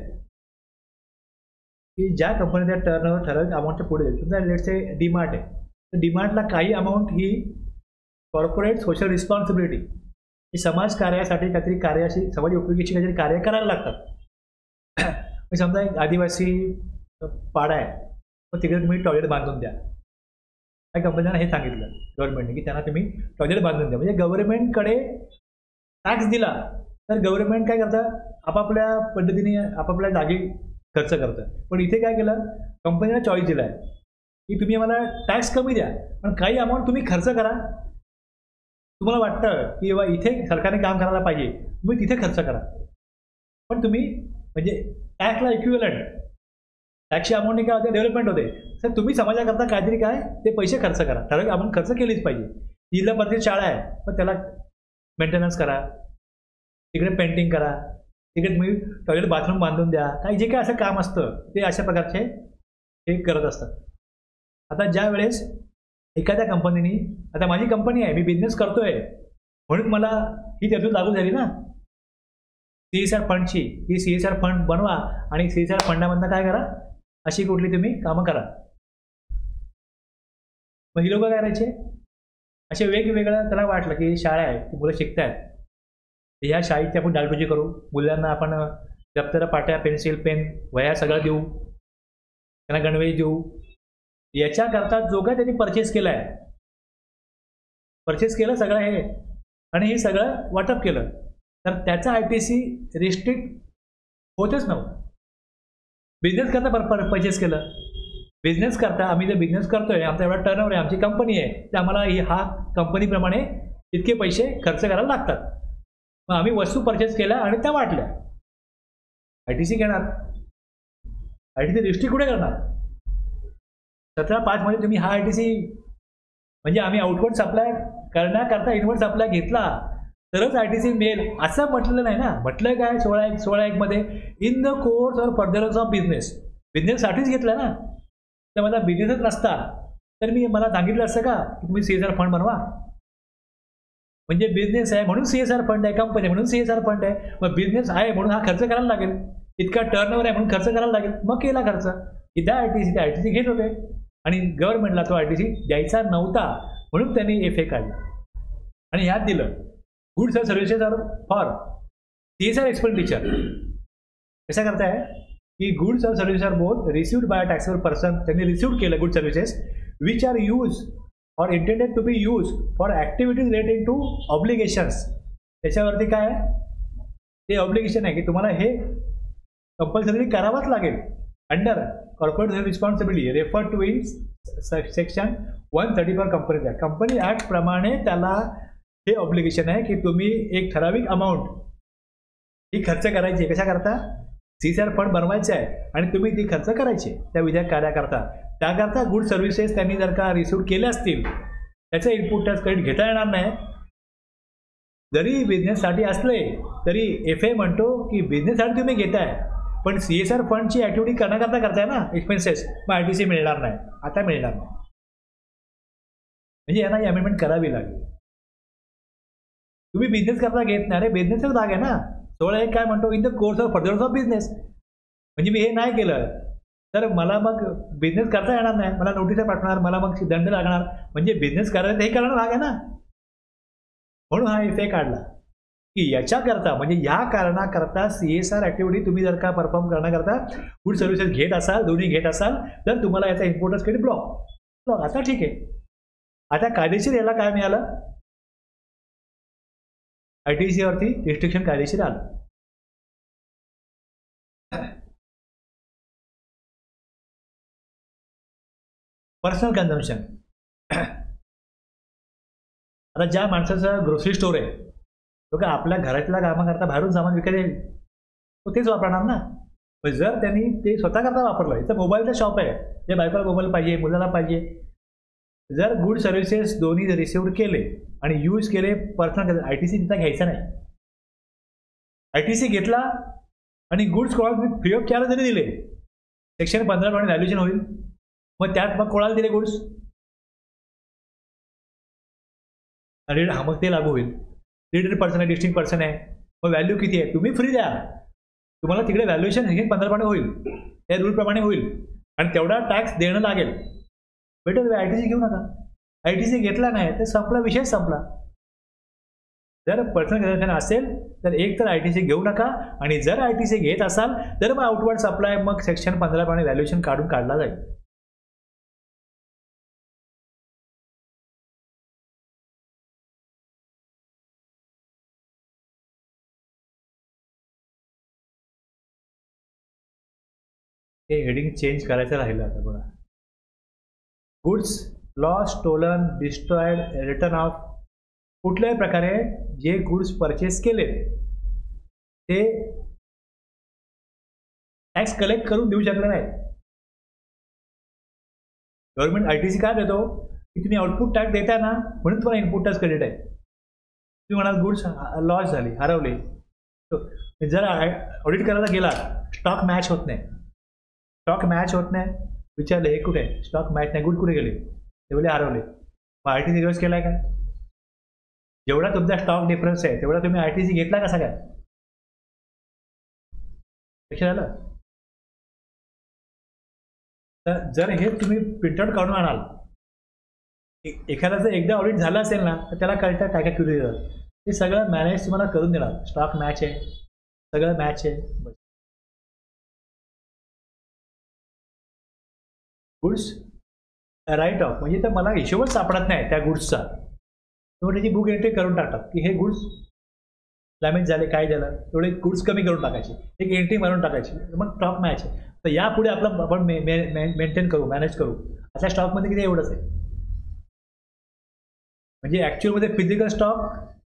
Speaker 1: की ज्या कंपनीचा टर्नओव्हर ठराविक अमाऊंटच्या पुढे तुमचा लेट्स से डीमार्ट आहे तर डीमार्टला काही अमाऊंट ही कॉर्पोरेट सोशल रिस्पॉन्सिबिलिटी ही समाज कार्यासाठी काहीतरी कार्याशी समाज उपयोगीची काहीतरी कार्य करायला लागतात. समजा एक आदिवासी पाडा आहे मग तिकडे तुम्ही टॉयलेट बांधून द्या. त्या कंपनीला हे सांगितलं गव्हर्नमेंटने की त्यांना तुम्ही टॉयलेट बांधून द्या. म्हणजे गव्हर्नमेंटकडे टॅक्स दिला तर गव्हर्नमेंट काय करतं आपापल्या पद्धतीने आपापल्या जागी खर्च करतं. पण इथे काय केलं कंपनीला चॉईस दिला आहे की तुम्ही आम्हाला टॅक्स कमी द्या पण काही अमाऊंट तुम्ही खर्च करा. तुम्हाला वाटतं की बाबा इथे सरकारने काम करायला पाहिजे तुम्ही तिथे खर्च करा पण तुम्ही म्हणजे टॅक्सला इक्विव्हलंट टॅक्सची अमाऊंटने काय होते डेव्हलपमेंट होते. सर तुम्ही समाजाकरता काहीतरी काय ते पैसे खर्च करा. ठराविक अमाऊंट खर्च केलीच पाहिजे. जिल्हा परिषद शाळा आहे पण त्याला मेंटेनन्स करा, तिकडे पेंटिंग करा, तिकडे तुम्ही टॉयलेट बाथरूम बांधून द्या. काही जे काय असं काम असतं ते अशा प्रकारचे हे करत असतात. आता ज्या वेळेस एखाद्या कंपनीने आता माझी कंपनी आहे मी बिझनेस करतोय म्हणून मला ही तरतूद लागू झाली ना CSR फंडची. ही CSR फंड बनवा आणि CSR फंडामधनं काय करा अशी कुठली तुम्ही कामं करा. मग ही लोक काय करायचे असे वेगवेगळं त्याला वाटलं की शाळा आहे ती मुलं शिकतायत ह्या शाळेची आपण डालडुजी करू, मुलांना आपण दप्तरं पाट्या पेन्सिल पेन वह्या सगळं देऊ, त्यांना गणवेश देऊ. याच्याकरता जो काय त्यांनी परचेस केला आहे परचेस केलं सगळं हे आणि हे सगळं वाटप केलं तर त्याचा ITC रिस्ट्रिक्ट होतच नव्हतं. बिझनेस करता परचेस केलं, बिझनेस करता आम्ही जर बिझनेस करतोय आमचा एवढा टर्नओव्हर आहे आमची कंपनी आहे तर आम्हाला हा कंपनीप्रमाणे इतके पैसे खर्च करायला लागतात. मग आम्ही वस्तू परचेस केल्या आणि त्या वाटल्या ITC घेणार. ITC रिस्ट्रिक्ट कुठे करणार? 17(5) मध्ये तुम्ही हा ITC म्हणजे आम्ही आउटवर्ड सप्लाय करण्याकरता इनवर्ड सप्लाय घेतला तरच ITC मिळेल असं म्हटलेलं नाही ना. म्हटलं काय 16(1) मध्ये in the course or furtherance of बिझनेससाठीच घेतलं ना. तर माझा बिझनेसच नसता तर मला सांगितलं असतं का की तुम्ही CSR फंड बनवा. म्हणजे बिझनेस आहे म्हणून CSR फंड आहे, कंपनी म्हणून CSR फंड आहे. मग बिझनेस आहे म्हणून हा खर्च करायला लागेल, इतका टर्नओव्हर आहे म्हणून खर्च करायला लागेल. मग केला खर्च की त्या ITC घेत होते आणि गव्हर्नमेंटला तो ITC द्यायचा नव्हता म्हणून त्यांनी FA काढला आणि ह्यात दिलं goods and services are for CSR expenditure. कशा करताय की goods and services are both received by a taxable person. त्यांनी रिसिव्ड केलं good services which are use or intended to be used for activities relating to obligations. त्याच्यावरती काय ते obligation आहे की तुम्हाला हे कंपल्सरी करावंच लागेल under corporate responsibility refer to in section 134 company act. Company act प्रमाणे त्याला हे ऑब्लिगेशन आहे की तुम्ही एक ठराविक अमाऊंट ही खर्च करायची. कशा करता? CSR फंड बनवायचे आहे आणि तुम्ही ती खर्च करायची त्या विधायक कार्याकरता. त्याकरता गुड सर्व्हिसेस त्यांनी जर का रिसिव्ह केले असतील त्याचं इनपुट टॅक्स क्रेडिट घेता येणार नाही. जरी बिझनेससाठी असले तरी FA म्हणतो की बिझनेससाठी तुम्ही घेताय पण CSR फंडची ऍक्टिव्हिटी करण्याकरता करताय ना एक्सपेन्सेस, मग ITC मिळणार नाही, आता मिळणार नाही. म्हणजे यांना ही अमेंडमेंट करावी लागेल. तुम्ही बिझनेस करता घेत नाही, अरे बिझनेसचा भाग आहे ना. 16(1) काय म्हणतो, in the course of furtherance of business. म्हणजे मी हे नाही केलं तर मला मग बिझनेस करता येणार नाही, मला नोटीस पाठवणार, मला मग दंड लागणार. म्हणजे बिझनेस करायचं हे करणं भाग आहे ना. म्हणून हा इफेक्ट काढला की याच्याकरता म्हणजे या कारणाकरता CSR ऍक्टिव्हिटी तुम्ही जर का परफॉर्म करण्याकरता गुड सर्व्हिसेस घेत असाल, दोन्ही घेत असाल, तर तुम्हाला याचा इम्पोर्टन्स क्रेडिट ब्लॉक. आता ठीक आहे. आता कायदेशीर याला काय मिळालं, ITC वरती रिस्ट्रिक्शन कायदेशीर आलं. Personal consumption. आता ज्या माणसाचं ग्रोसरी स्टोर आहे तो का आपल्या घरातल्या कामाकरता बाहेरून सामान विकायला येईल, तो तेच वापरणार ना. जर त्यांनी ते स्वतःकरता वापरलं, इथं मोबाईलचा शॉप आहे, जे बायकोला मोबाईल पाहिजे, मुलाला पाहिजे, जर गुड सर्व्हिसेस दोन्ही रिसिव्ह केले आणि यूज केले पर्सनल, ITC तिथं घ्यायचा नाही. ITC घेतला आणि गुड्स कोणाला फ्री ऑफ चार्ज जरी दिले, Section 15 प्रमाणे व्हॅल्युएशन होईल. मग त्यात मग कोणाला दिले गुड्स, मग ते लागू होईल. लीडेड पर्सन आहे, डिस्टिंग पर्सन आहे, मग व्हॅल्यू किती आहे तुम्ही फ्री द्या, तुम्हाला तिकडे व्हॅल्युएशन 15 प्रमाणे होईल, त्या रूलप्रमाणे होईल आणि तेवढा टॅक्स देणं लागेल. बेटर ITC घेऊ नका. ITC घेतला नाही तर संपला, विषय संपला. जर पर्सनल कन्झम्पशन असेल तर एक तर ITC घेऊ नका, आणि जर ITC घेत असाल तर मग आउटवर्ड सप्लाय मग Section 15 प्रमाणे व्हॅल्युएशन काढून काढला जाईल. हे हेडिंग चेंज करायचं राहिलं. आता बघा, goods lost, stolen, destroyed, written off. कुठल्याही प्रकारे जे गुड्स परचेस केले ते टॅक्स कलेक्ट करून देऊ शकले नाही. गव्हर्नमेंट ITC काय देतो की तुम्ही आउटपुट टॅक्स देता ना, म्हणून तुम्हाला इनपुट टॅक्स क्रेडिट आहे. तुम्ही म्हणाल गुड्स लॉस झाली, हरवले, जर ऑडिट करायला गेला स्टॉक मॅच होत नाही, स्टॉक मॅच होत नाही, विचारलं हे कुठे आहे, स्टॉक मॅच नाही, गुड कुठे गेले, ते बोले हरवले. मग ITC रिव्हर्स केलाय काय? जेवढा तुमचा स्टॉक डिफरन्स आहे तेवढा तुम्ही ITC घेतला कसा काय? लक्षात आलं? तर जर हे तुम्ही प्रिंटआउट काढून आणाल, एखाद्याचं एकदा ऑडिट झालं असेल ना तर त्याला कळतं काय काय क्युरी देतात, ते सगळं मॅनेज तुम्हाला करून देणार. स्टॉक मॅच आहे, सगळं मॅच आहे. गुड्स राईट ऑफ म्हणजे तर मला हिशोबच सापडत नाही त्या गुड्सचा, तर त्याची बुक एंट्री करून टाकतात की हे गुड्स डॅमेज झाले, काय झालं, तेवढे गुड्स कमी करून टाकायचे, एक एंट्री मारून टाकायची, मग स्टॉक मॅच आहे. तर यापुढे आपलं आपण मेंटेन करू, मॅनेज करू. आता स्टॉकमध्ये किती एवढंच आहे, म्हणजे ॲक्च्युअलमध्ये फिजिकल स्टॉक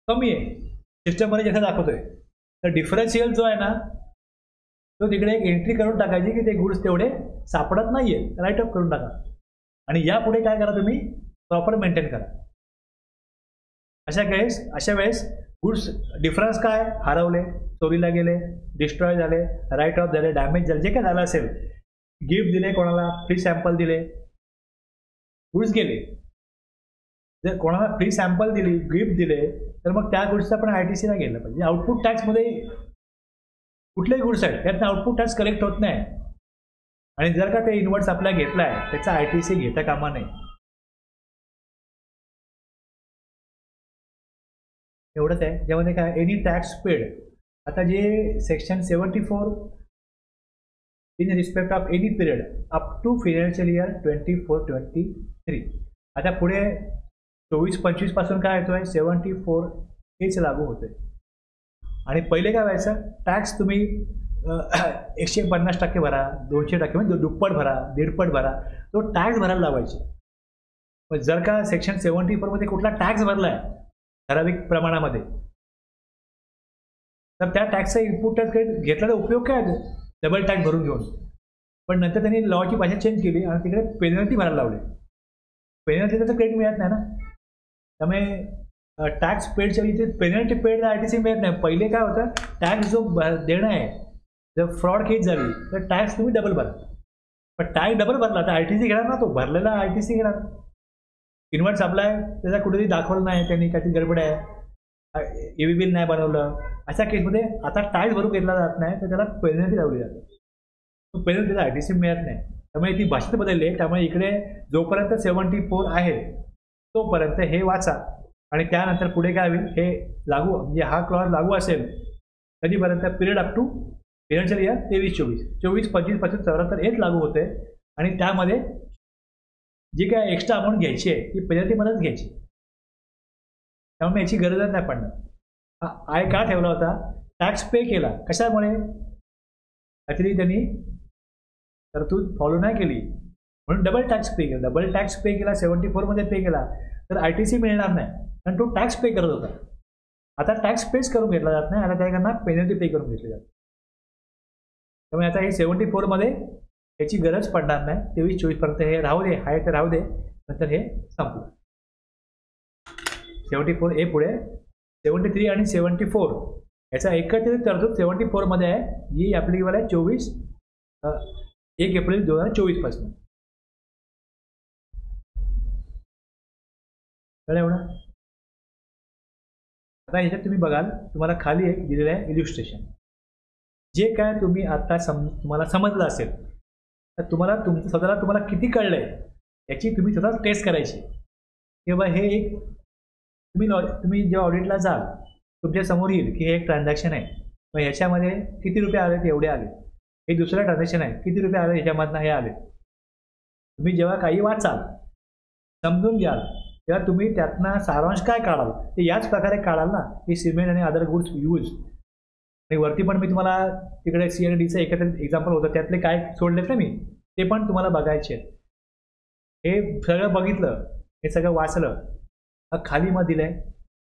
Speaker 1: कमी आहे, सिस्टममध्ये जसं दाखवतोय. तर डिफरन्शियल जो आहे ना तो तिकडे एक एंट्री करून टाकायची की ते गुड्स तेवढे सापडत नाहीये, राईट ऑफ करून टाका. आणि यापुढे काय करा, तुम्ही प्रॉपर मेंटेन करा. अशा वेळेस गुड्स डिफरन्स काय, हरवले, चोरीला गेले, डिस्ट्रॉय झाले, राईट ऑफ झाले, डॅमेज झाले, जे काय झालं असेल, गिफ्ट दिले कोणाला, फ्री सॅम्पल दिले, गुड्स गेले. जर कोणाला फ्री सॅम्पल दिली, गिफ्ट दिले, तर मग त्या गुड्सचा पण ITC ला गेलं पाहिजे. आउटपुट टॅक्समध्ये कुठलेही गुड्स आहेत त्यातनं आउटपुट टॅक्स कलेक्ट होत नाही, आणि जर का ते इनवर्ड सप्लाय घेतलाय त्याचा ITC घेता कामा नाही. एवढंच आहे. ज्यामध्ये काय, एनी टॅक्स पेड. आता जे Section 74 in respect of any period up to financial year 24-23. आता पुढे 24-25 पासून काय येतोय, 74 हेच लागू होतोय. आणि पहिले काय व्हायचं, टॅक्स तुम्ही 150% भरा, 200% म्हणजे दुप्पट भरा, दीडपट भरा, तो टॅक्स भरायला लावायचे. पण जर का Section 74 मध्ये कुठला टॅक्स भरलाय ठराविक प्रमाणामध्ये, तर त्या टॅक्सचा इनपुट टॅक्स घेतल्याचा उपयोग काय, डबल टॅक्स भरून घेऊन. पण नंतर त्यांनी लॉची भाषा चेंज केली आणि तिकडे पेनल्टी भरायला लावली. पेनल्टीचं तर क्रेडिट मिळत नाही ना, त्यामुळे टॅक्स पेडच्या इथे पेनल्टी पेड ITC मिळत नाही. पहिले काय होतं, टॅक्स जो देणं आहे जर फ्रॉड केस झाली तर टॅक्स तुम्ही डबल भरा. पण टॅक्स डबल भरला तर ITC घेणार ना, तो भरलेला ITC घेणार. इन्व्हर्ट सप्लाय त्याचा कुठेतरी दाखवलं नाही, त्यांनी काहीतरी गडबड आहे, EV बिल नाही बनवलं, अशा केसमध्ये आता टॅक्स भरून घेतला जात नाही तर त्याला पेनल्टी लावली जाते. तो पेनल्टी त्याला ITC मिळत नाही. त्यामुळे ती भाषा बदलली आहे. त्यामुळे इकडे जोपर्यंत 74 आहे तोपर्यंत हे वाचा आणि त्यानंतर पुढे काय होईल हे लागू, म्हणजे हा क्लॉज लागू असेल कधीपर्यंत, period up to financial year 23-24, 24-25, 25-74 हेच लागू होते. आणि त्यामध्ये जी काय एक्स्ट्रा अमाऊंट घ्यायची आहे ती पेनल्टीमध्येच घ्यायची, त्यामुळे याची गरजच नाही पडणार. हा आय का ठेवला होता? टॅक्स पे केला, कशामुळे? ॲक्च्युली त्यांनी तरतूद फॉलो नाही केली म्हणून डबल टॅक्स पे केला. डबल टॅक्स पे केला, 74 मध्ये पे केला तर ITC मिळणार नाही, कारण तो टॅक्स पे करत होता. आता टॅक्स पेच करून घेतला जात नाही, आता त्याकडनं पेनल्टी पे करून घेतली जाते. त्यामुळे आता हे 74 मध्ये याची गरज पडणार नाही. 23-24 पर्यंत हे राहू दे, हाय तर राहू दे, नंतर हे संपलं. 74 हे पुढे 73 आणि 74 याचा एकत्रित तरतूद 74 मध्ये आहे, ही ॲप्लिकेबल आहे 1 एप्रिल 2024 पासून. कळलं एवढं? आता याच्यात तुम्ही बघाल, तुम्हाला खाली एक दिलेलं आहे इल्युस्ट्रेशन. जे काय तुम्ही आता तुम्हाला समजलं असेल तर तुम्हाला तुमचं स्वतःला तुम्हाला किती कळलंय याची तुम्ही स्वतः टेस्ट करायची. किंवा हे एक तुम्ही जेव्हा ऑडिटला जाल तुमच्या समोर येईल की हे एक ट्रान्झॅक्शन आहे, मग ह्याच्यामध्ये किती रुपये आले ते एवढे आले. हे दुसरं ट्रान्झॅक्शन आहे, किती रुपये आले ह्याच्यामधनं हे आले. तुम्ही जेव्हा काही वाचाल, समजून घ्याल, तेव्हा तुम्ही त्यातनं सारांश काय काढाल ते याच प्रकारे काढाल ना, की सिमेंट आणि अदर गुड्स यूज. आणि वरती पण मी तुम्हाला तिकडे C&Dचं एकत्रित एक्झाम्पल होतं, त्यातले काय सोडलेत ना मी, ते पण तुम्हाला बघायचे आहेत. हे सगळं बघितलं, हे सगळं वाचलं, खाली मग दिलंय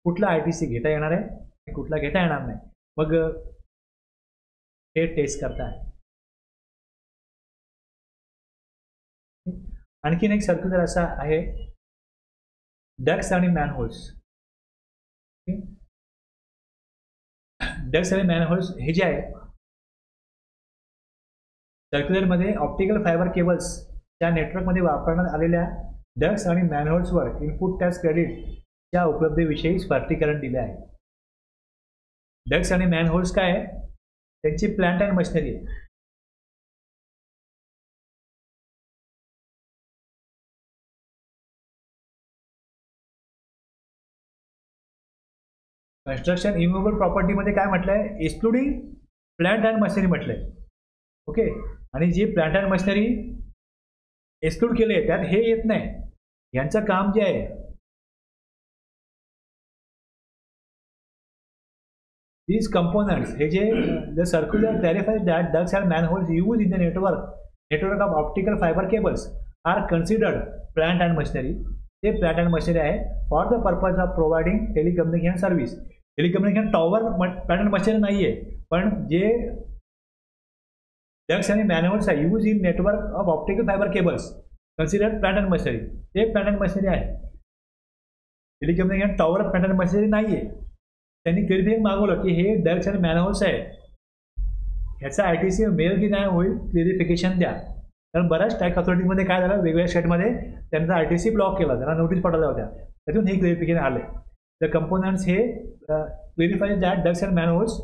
Speaker 1: कुठला ITC घेता येणार आहे आणि कुठला घेता येणार नाही. मग हे टेस्ट करताय. आणखीन एक सर्क्युलर असा आहे, डक्ट्स आणि मॅनहोल्स. डक्ट्स आणि मॅनहोल्स हे जे आहे सर्क्युलरमध्ये ऑप्टिकल फायबर केबल्सच्या नेटवर्कमध्ये वापरण्यात आलेल्या डक्ट्स आणि मॅनहोल्सवर इनपुट टॅक्स क्रेडिटच्या उपलब्धतेविषयी स्पष्टीकरण दिले आहे. डक्ट्स आणि मॅनहोल्स काय आहे? त्यांची प्लांट अँड मशिनरी आहे. कन्स्ट्रक्शन इमूव्हेबल प्रॉपर्टीमध्ये काय म्हटलंय? एक्सक्लुडिंग प्लांट अँड मशिनरी म्हटलंय. ओके, आणि जी प्लांट अँड मशिनरी एक्सक्लूड केले त्यात हे येत नाही. यांचं काम जे आहे these components, हे जे the circular clarifies that ducts and manholes used in the network of optical fiber cables are considered plant and machinery. ते plant and machinery आहे for the purpose of providing telecommunication service. telecommunication tower plant and machinery नाही आहे, पण जे ducts and manholes are used in network of optical fiber cables considered plant and machinery. ते plant and machinery आहे. telecommunication tower plant and machinery नाही आहे. त्यांनी clarification मागवलं की हे डक्ट्स आणि मॅनहोल्स आहे, ह्याचा ITC मिळेल की नाही होईल, क्लिअरिफिकेशन द्या. कारण बऱ्याच टॅक्स अथॉरिटीमध्ये काय झालं, वेगवेगळ्या स्टेटमध्ये त्यांचा ITC ब्लॉक केला, त्यांना नोटीस पाठवल्या होत्या, त्यातून हे क्लिअरिफिकेशन आले. द कंपोनंट्स हे clarify that ducts and manholes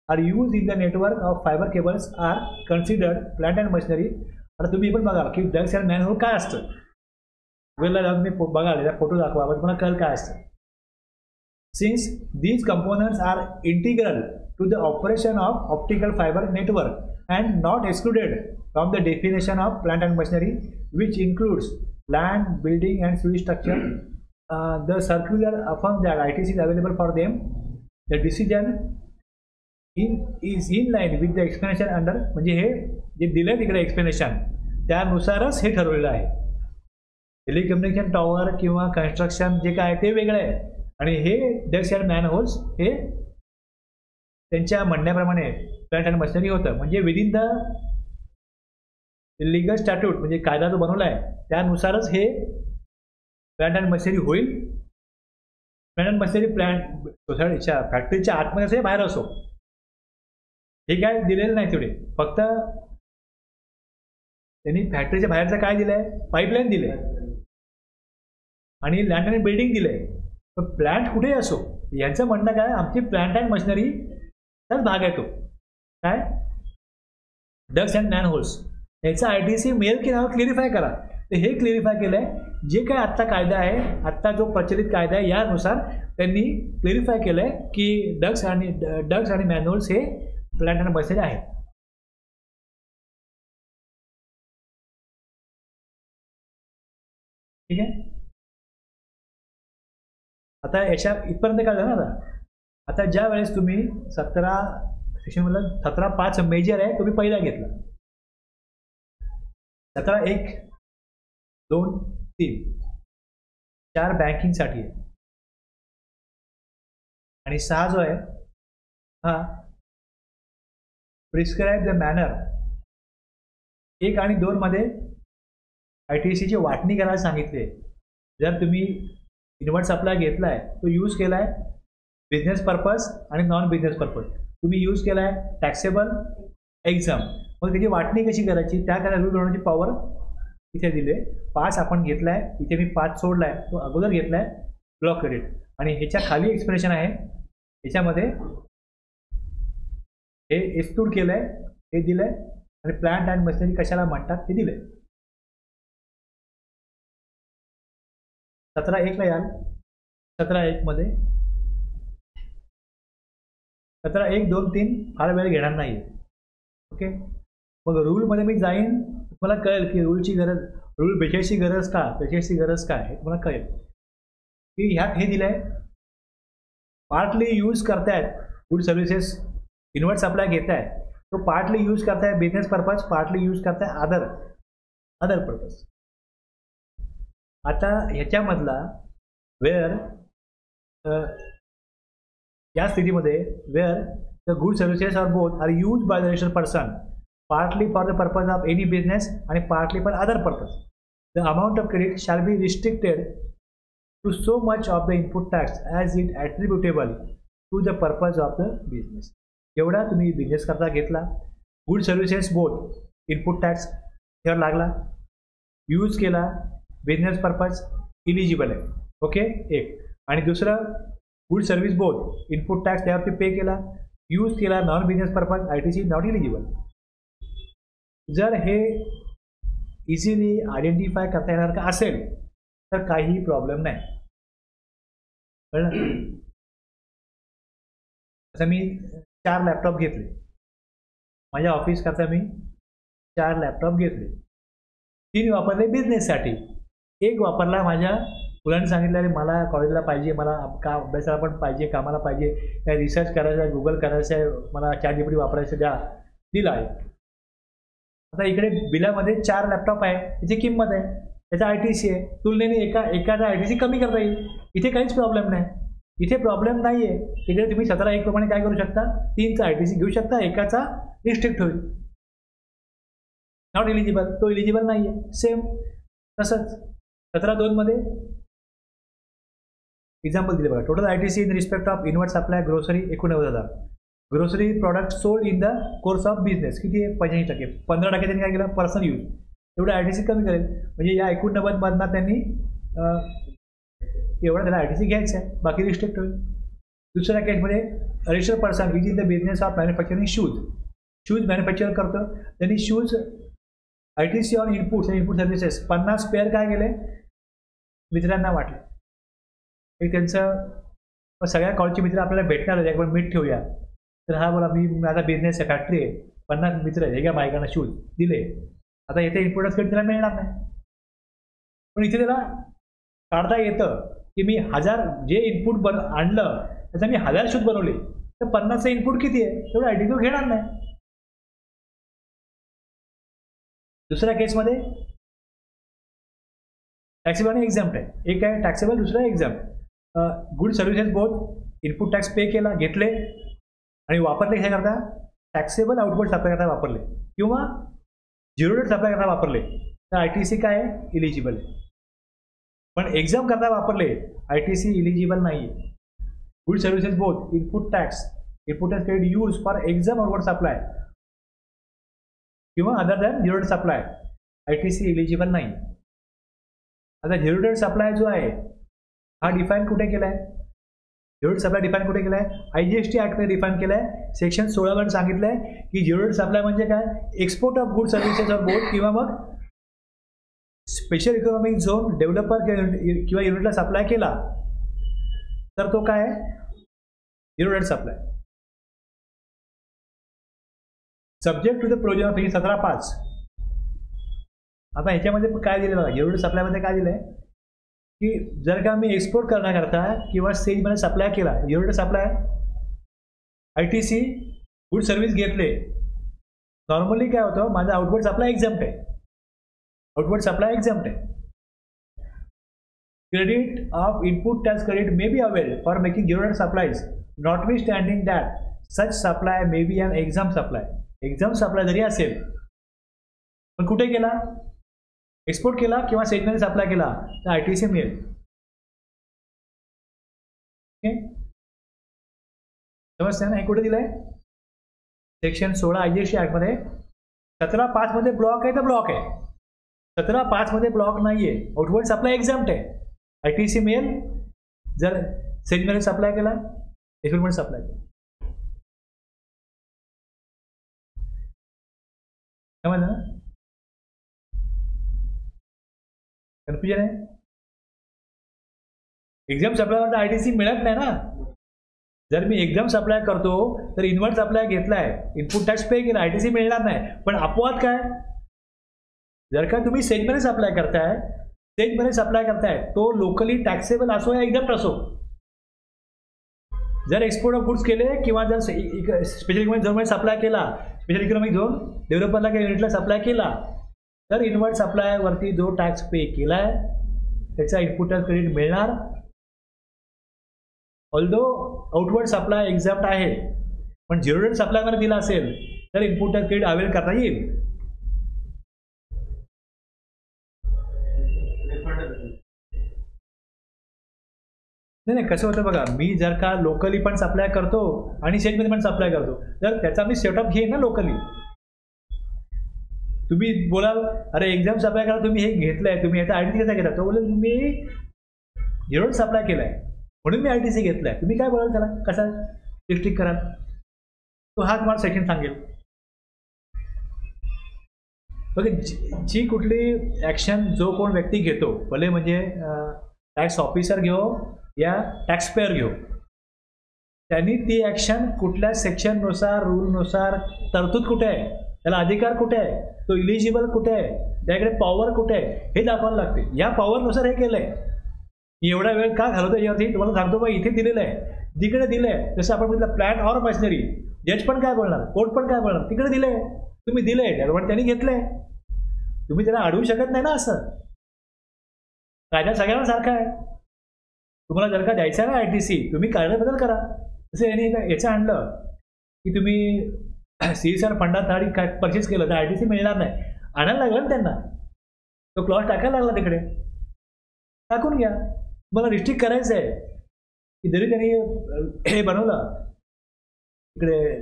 Speaker 1: are used in the network of fibre cables are considered plant and machinery. आता तुम्ही पण बघा की डक्ट्स अँड मॅनहोल काय असतं, वेळेला जाऊन तुम्ही बघा, त्याचा फोटो दाखवा, पण तुम्हाला कळेल काय असतं. Since these components are integral to the operation of optical fiber network and not excluded from the definition of plant and machinery, which includes land, building and civil structure, the circular affirms that ITC is available for them. The decision is in line with the explanation under, म्हणजे हे जे दिलं तिकडे explanation त्यानुसारच हे ठरवलेलं आहे. Telecommunication tower किंवा कन्स्ट्रक्शन जे काय ते वेगळं आहे, आणि हे डक्ट्स अँड मॅनहोल्स हे त्यांच्या म्हणण्याप्रमाणे प्लांट अँड मशिनरी होतं. म्हणजे विदिन द लिगल स्टॅट्यूट, म्हणजे कायदा जो बनवला आहे त्यानुसारच हे प्लांट अँड मशिनरी होईल. प्लांट अँड मशिनरी प्लांट सोसायटीच्या फॅक्टरीच्या आतमध्ये असो बाहेर असो, हे काय दिलेलं नाही तेवढे, फक्त त्यांनी फॅक्टरीच्या बाहेरचं काय दिलंय, पाईपलाईन दिले आणि लँड आणि बिल्डिंग दिलंय. पण प्लांट कुठेही असो, यांचं म्हणणं काय, आमची प्लांट अँड मशिनरी तर भाग आहे तो काय, डक्स अँड मॅन होल्स, याचा ITC मेल की नाव क्लिअरिफाय करा. तर हे क्लिअरिफाय केलंय. जे काय आत्ता कायदा आहे, आत्ता जो प्रचलित कायदा आहे यानुसार त्यांनी क्लिअरिफाय केलंय की डक्स आणि मॅनहोल्स हे प्लांट अँड मशिनरी आहे. ठीक आहे. आता याच्या इथपर्यंत काय झालं ना. आता ज्या वेळेस तुम्ही 17 सेक्शनमधला 17.5 मेजर आहे, तुम्ही पहिला घेतला. 17.1, 2, 3, 4 बँकिंगसाठी आहे आणि 6 जो आहे हा प्रिस्क्राईब द मॅनर. 1 आणि 2 मध्ये ITCची वाटणी करायला सांगितले. जर तुम्ही इन्व्हर्ट सप्लाय घेतलाय, तो यूज केलाय बिझनेस पर्पज आणि नॉन बिझनेस पर्पज, तुम्ही यूज केलाय टॅक्सेबल एक्झाम, मग त्याची वाटणी कशी करायची, त्या करायला रूल बनवण्याची पॉवर इथे दिले. 5 आपण घेतलाय, इथे मी 5 सोडलाय, तो अगोदर घेतलाय ब्लॉक क्रेडिट. आणि ह्याच्या खाली एक्सप्रेशन आहे, ह्याच्यामध्ये हे एक्सक्लूड केलंय, हे दिलंय आणि प्लांट अँड मशिनरी कशाला म्हणतात ते दिलंय. 17.1 ला याल. 17.1 मध्ये 17.1, 2, 3 फार वेळ घेणार नाही. ओके. मग रूलमध्ये मी जाईन, तुम्हाला कळेल की रूल 42ची गरज का, 45ची गरज काय हे तुम्हाला कळेल की ह्यात हे दिलंय. पार्टली यूज करतायत गुड सर्व्हिसेस, इन्व्हर्ट सप्लाय घेत आहे, तो पार्टली यूज करताय बिझनेस पर्पज, पार्टली यूज करताय अदर पर्पज. आता ह्याच्यामधला वेअर या स्थितीमध्ये where the good services are both are used by the registered person partly for the purpose of any business आणि partly for other purpose, the amount of credit shall be restricted to so much of the input tax as it ॲट्रिब्युटेबल to the purpose of the business. एवढा तुम्ही business करता घेतला, good services both input tax ह्यावर लागला, use केला business purpose, eligible आहे. Okay. एक. आणि दुसरं good service both input tax त्यावरती पे केला, यूज केला non business purpose, ITC not eligible. जर हे इझिली आयडेंटिफाय करता येणार का असेल तर काहीही प्रॉब्लेम नाही. कळलं. असं मी 4 लॅपटॉप घेतले माझ्या ऑफिस करता, मी 4 लॅपटॉप घेतले. 3 वापरले बिझनेससाठी, 1 वापरला माझ्या मुलांनी सांगितलं मला कॉलेजला पाहिजे, मला का अभ्यासाला पण पाहिजे, कामाला पाहिजे, काय रिसर्च करायचं आहे, गुगल करायचं आहे, मला ChatGPT वापरायचं द्या, दिला आहे. आता इकडे बिलामध्ये 4 लॅपटॉप आहे, त्याची किंमत आहे, त्याचा ITC आहे, तुलनेने एकाचा ITC कमी करता येईल. इथे काहीच प्रॉब्लेम नाही, इथे प्रॉब्लेम नाही आहे. इकडे तुम्ही 17.1 प्रमाणे काय करू शकता, 3चा ITC घेऊ शकता, एकाचा रिस्ट्रिक्ट होईल, नॉट इलिजिबल, तो इलिजिबल नाही आहे. सेम तसंच 17.2 मध्ये एक्झाम्पल दिले बघा. Total ITC in respect of invert supply grocery 89,000. Grocery product sold in the course of business किती आहे, 85%. 15% त्यांनी काय केलं, पर्सनल यूज, एवढं ITC कमी करेल. म्हणजे या 89 मधनं त्यांनी एवढा त्याला ITC घ्यायचं आहे, बाकी रिस्ट्रिक्ट होईल. दुसऱ्या केसमध्ये registered person is in the business of manufacturing shoes manufacture करतो, त्यांनी शूज ITC ऑन इनपुट्स आणि इनपुट सर्व्हिसेस 50 पेअर काय केले मित्रांना वाटले. एक त्यांचं सगळ्या कॉलेजचे मित्र आपल्याला भेटणार आहे, एकदा मीट ठेवूया. तर हा बोला मी माझा बिझनेस आहे, फॅक्टरी आहे, 50 मित्र आहे, हे घ्या बायकांना शूज दिले. आता इथे इनपुटच कधी त्याला मिळणार नाही, पण इथे त्याला काढता येतं की मी 1000 जे इनपुट आणलं त्याचा मी 1000 शूज बनवले, तर 50चं इनपुट किती आहे तेवढं ITC घेणार नाही. दुसऱ्या केसमध्ये टॅक्सेबल आणि एक्झाम्प्ट आहे, एक आहे टॅक्सेबल, दुसरा exempt. Good services both input tax pay केला, घेतले आणि वापरले हे करता टॅक्सेबल आउटपुट सप्लाय करता वापरले किंवा झिरो रेट सप्लाय करता वापरले तर ITC काय आहे, इलिजिबल आहे. पण एक्झाम करता वापरले ITC इलिजिबल नाही आहे. Good services both input tax input tax credit used for exempt outward supply किंवा other than zero rated supply ITC eligible नाही. आता झिरो डेट सप्लाय जो आहे हा डिफाईन कुठे केला आहे? झिरो डेट सप्लाय डिफाईन कुठे केला आहे? IGST ऍक्टने डिफाईन केला आहे. सेक्शन 16 मध्ये सांगितलंय की झिरो डेट सप्लाय म्हणजे काय? Export of good services of both किंवा मग स्पेशल इकॉनॉमिक झोन डेव्हलपर किंवा युनिटला सप्लाय केला तर तो काय आहे? Zero rated supply. Subject to the provision of 17(5). आता ह्याच्यामध्ये काय दिलं बघा, झिरो डेट सप्लायमध्ये काय दिलंय की जर का मी एक्सपोर्ट करण्याकरता किंवा सेलमध्ये सप्लाय केला, zero rated supply ITC good service घेतले, नॉर्मली काय होतं माझा आउटवर्ड सप्लाय एक्झॅम्प्ट आहे. आउटवर्ड सप्लाय एक्झॅम्प्ट आहे. Credit of input tax credit may be availed for making zero rated supplies notwithstanding that such supply may be an exempt supply. Exempt supply जरी असेल पण कुठे केला? एक्सपोर्ट केला किंवा सेलमध्ये सप्लाय केला तर ITC मिळेल. ओके, समजते ना? हे कुठे दिलंय? Section 16 IGST ऍक्टमध्ये. 17(5) मध्ये ब्लॉक आहे तर ब्लॉक आहे. 17(5) मध्ये ब्लॉक नाहीये. आउटवर्ड सप्लाय एक्झॅम्प्ट आहे. ITC मिळेल जर सेलमध्ये सप्लाय केला, एक्सपोर्टमध्ये सप्लाय केला. समजलं ना? कन्फ्युजन आहे? एक्झाम सप्लायवर ITC मिळत नाही ना. जर मी एक्झाम सप्लाय करतो तर इनवर्ट सप्लाय घेतलाय, इनपुट टॅक्स पे केला, ITC मिळणार नाही. पण अपवाद काय? जर का तुम्ही सेलमध्ये सप्लाय करताय, तो लोकली टॅक्सेबल असो या एक्झाम्प्ट असो. जर एक्सपोर्ट ऑफ गुड्स केले किंवा जर स्पेशल इकॉनॉमिक झोनमध्ये सप्लाय केला, स्पेशल इकॉनॉमिक झोन डेव्हलपरला किंवा युनिटला सप्लाय केला तर इनवर्ट सप्लायवरती जो टॅक्स पे केलाय त्याचा इनपुट टॅक्स क्रेडिट मिळणार. ऑल्दो आउटवर्ड सप्लाय एक्झॅम्प्ट आहे पण झिरो डेट सप्लायमध्ये दिला असेल तर इनपुट टॅक्स क्रेडिट अवेल करता येईल. नाही, कसं होतं बघा, मी जर का लोकली पण सप्लाय करतो आणि सेलमध्ये पण सप्लाय करतो तर त्याचा मी सेटअप घेईन ना लोकली. तुम्ही बोलाल अरे एक्झाम सप्लाय करा, तुम्ही हे घेतलंय, तुम्ही याचा ITC कसा घेता? तो बोलेल मी झिरो डेट सप्लाय केलाय म्हणून मी ITC घेतलाय. तुम्ही काय बोलाल त्याला? कसा रिस्ट्रिक्ट कराल? तो हा तुम्हाला सेक्शन सांगेल. बघा, जी कुठली ॲक्शन जो कोण व्यक्ती घेतो, भले म्हणजे टॅक्स ऑफिसर घेऊ या टॅक्स पेअर घेऊ, त्यांनी ती ॲक्शन कुठल्या सेक्शननुसार, रूलनुसार, तरतूद कुठे आहे, त्याला अधिकार कुठे आहे, तो इलिजिबल कुठे आहे, त्याकडे पॉवर कुठे आहे हे दाखवायला लागते. या पॉवरनुसार हे केलंय. एवढा वेळ का घालवतो यावरती तुम्हाला सांगतो. बा इथे दिलेलं आहे, तिकडे दिलंय. जसं आपण म्हटलं प्लॅन ऑर मशिनरी, जज पण काय बोलणार, कोर्ट पण काय बोलणार, तिकडे दिलंय, तुम्ही दिलंय, त्याप्रमाणे त्यांनी घेतलंय. तुम्ही त्याला अडवू शकत नाही ना. असं कायदा सगळ्यांना सारखा आहे. तुम्हाला जर का द्यायचं आहे ना ITC, तुम्ही कायदा बदल करा. जसं यांनी याचं आणलं की तुम्ही CSR फंडात काय परचेस केलं तर ITC मिळणार नाही, आणायला लागलं ना त्यांना. तो क्लॉज टाकायला लागला, तिकडे टाकून घ्या. तुम्हाला रिस्ट्रिक्ट करायचं आहे की जरी त्यांनी हे बनवलं, इकडे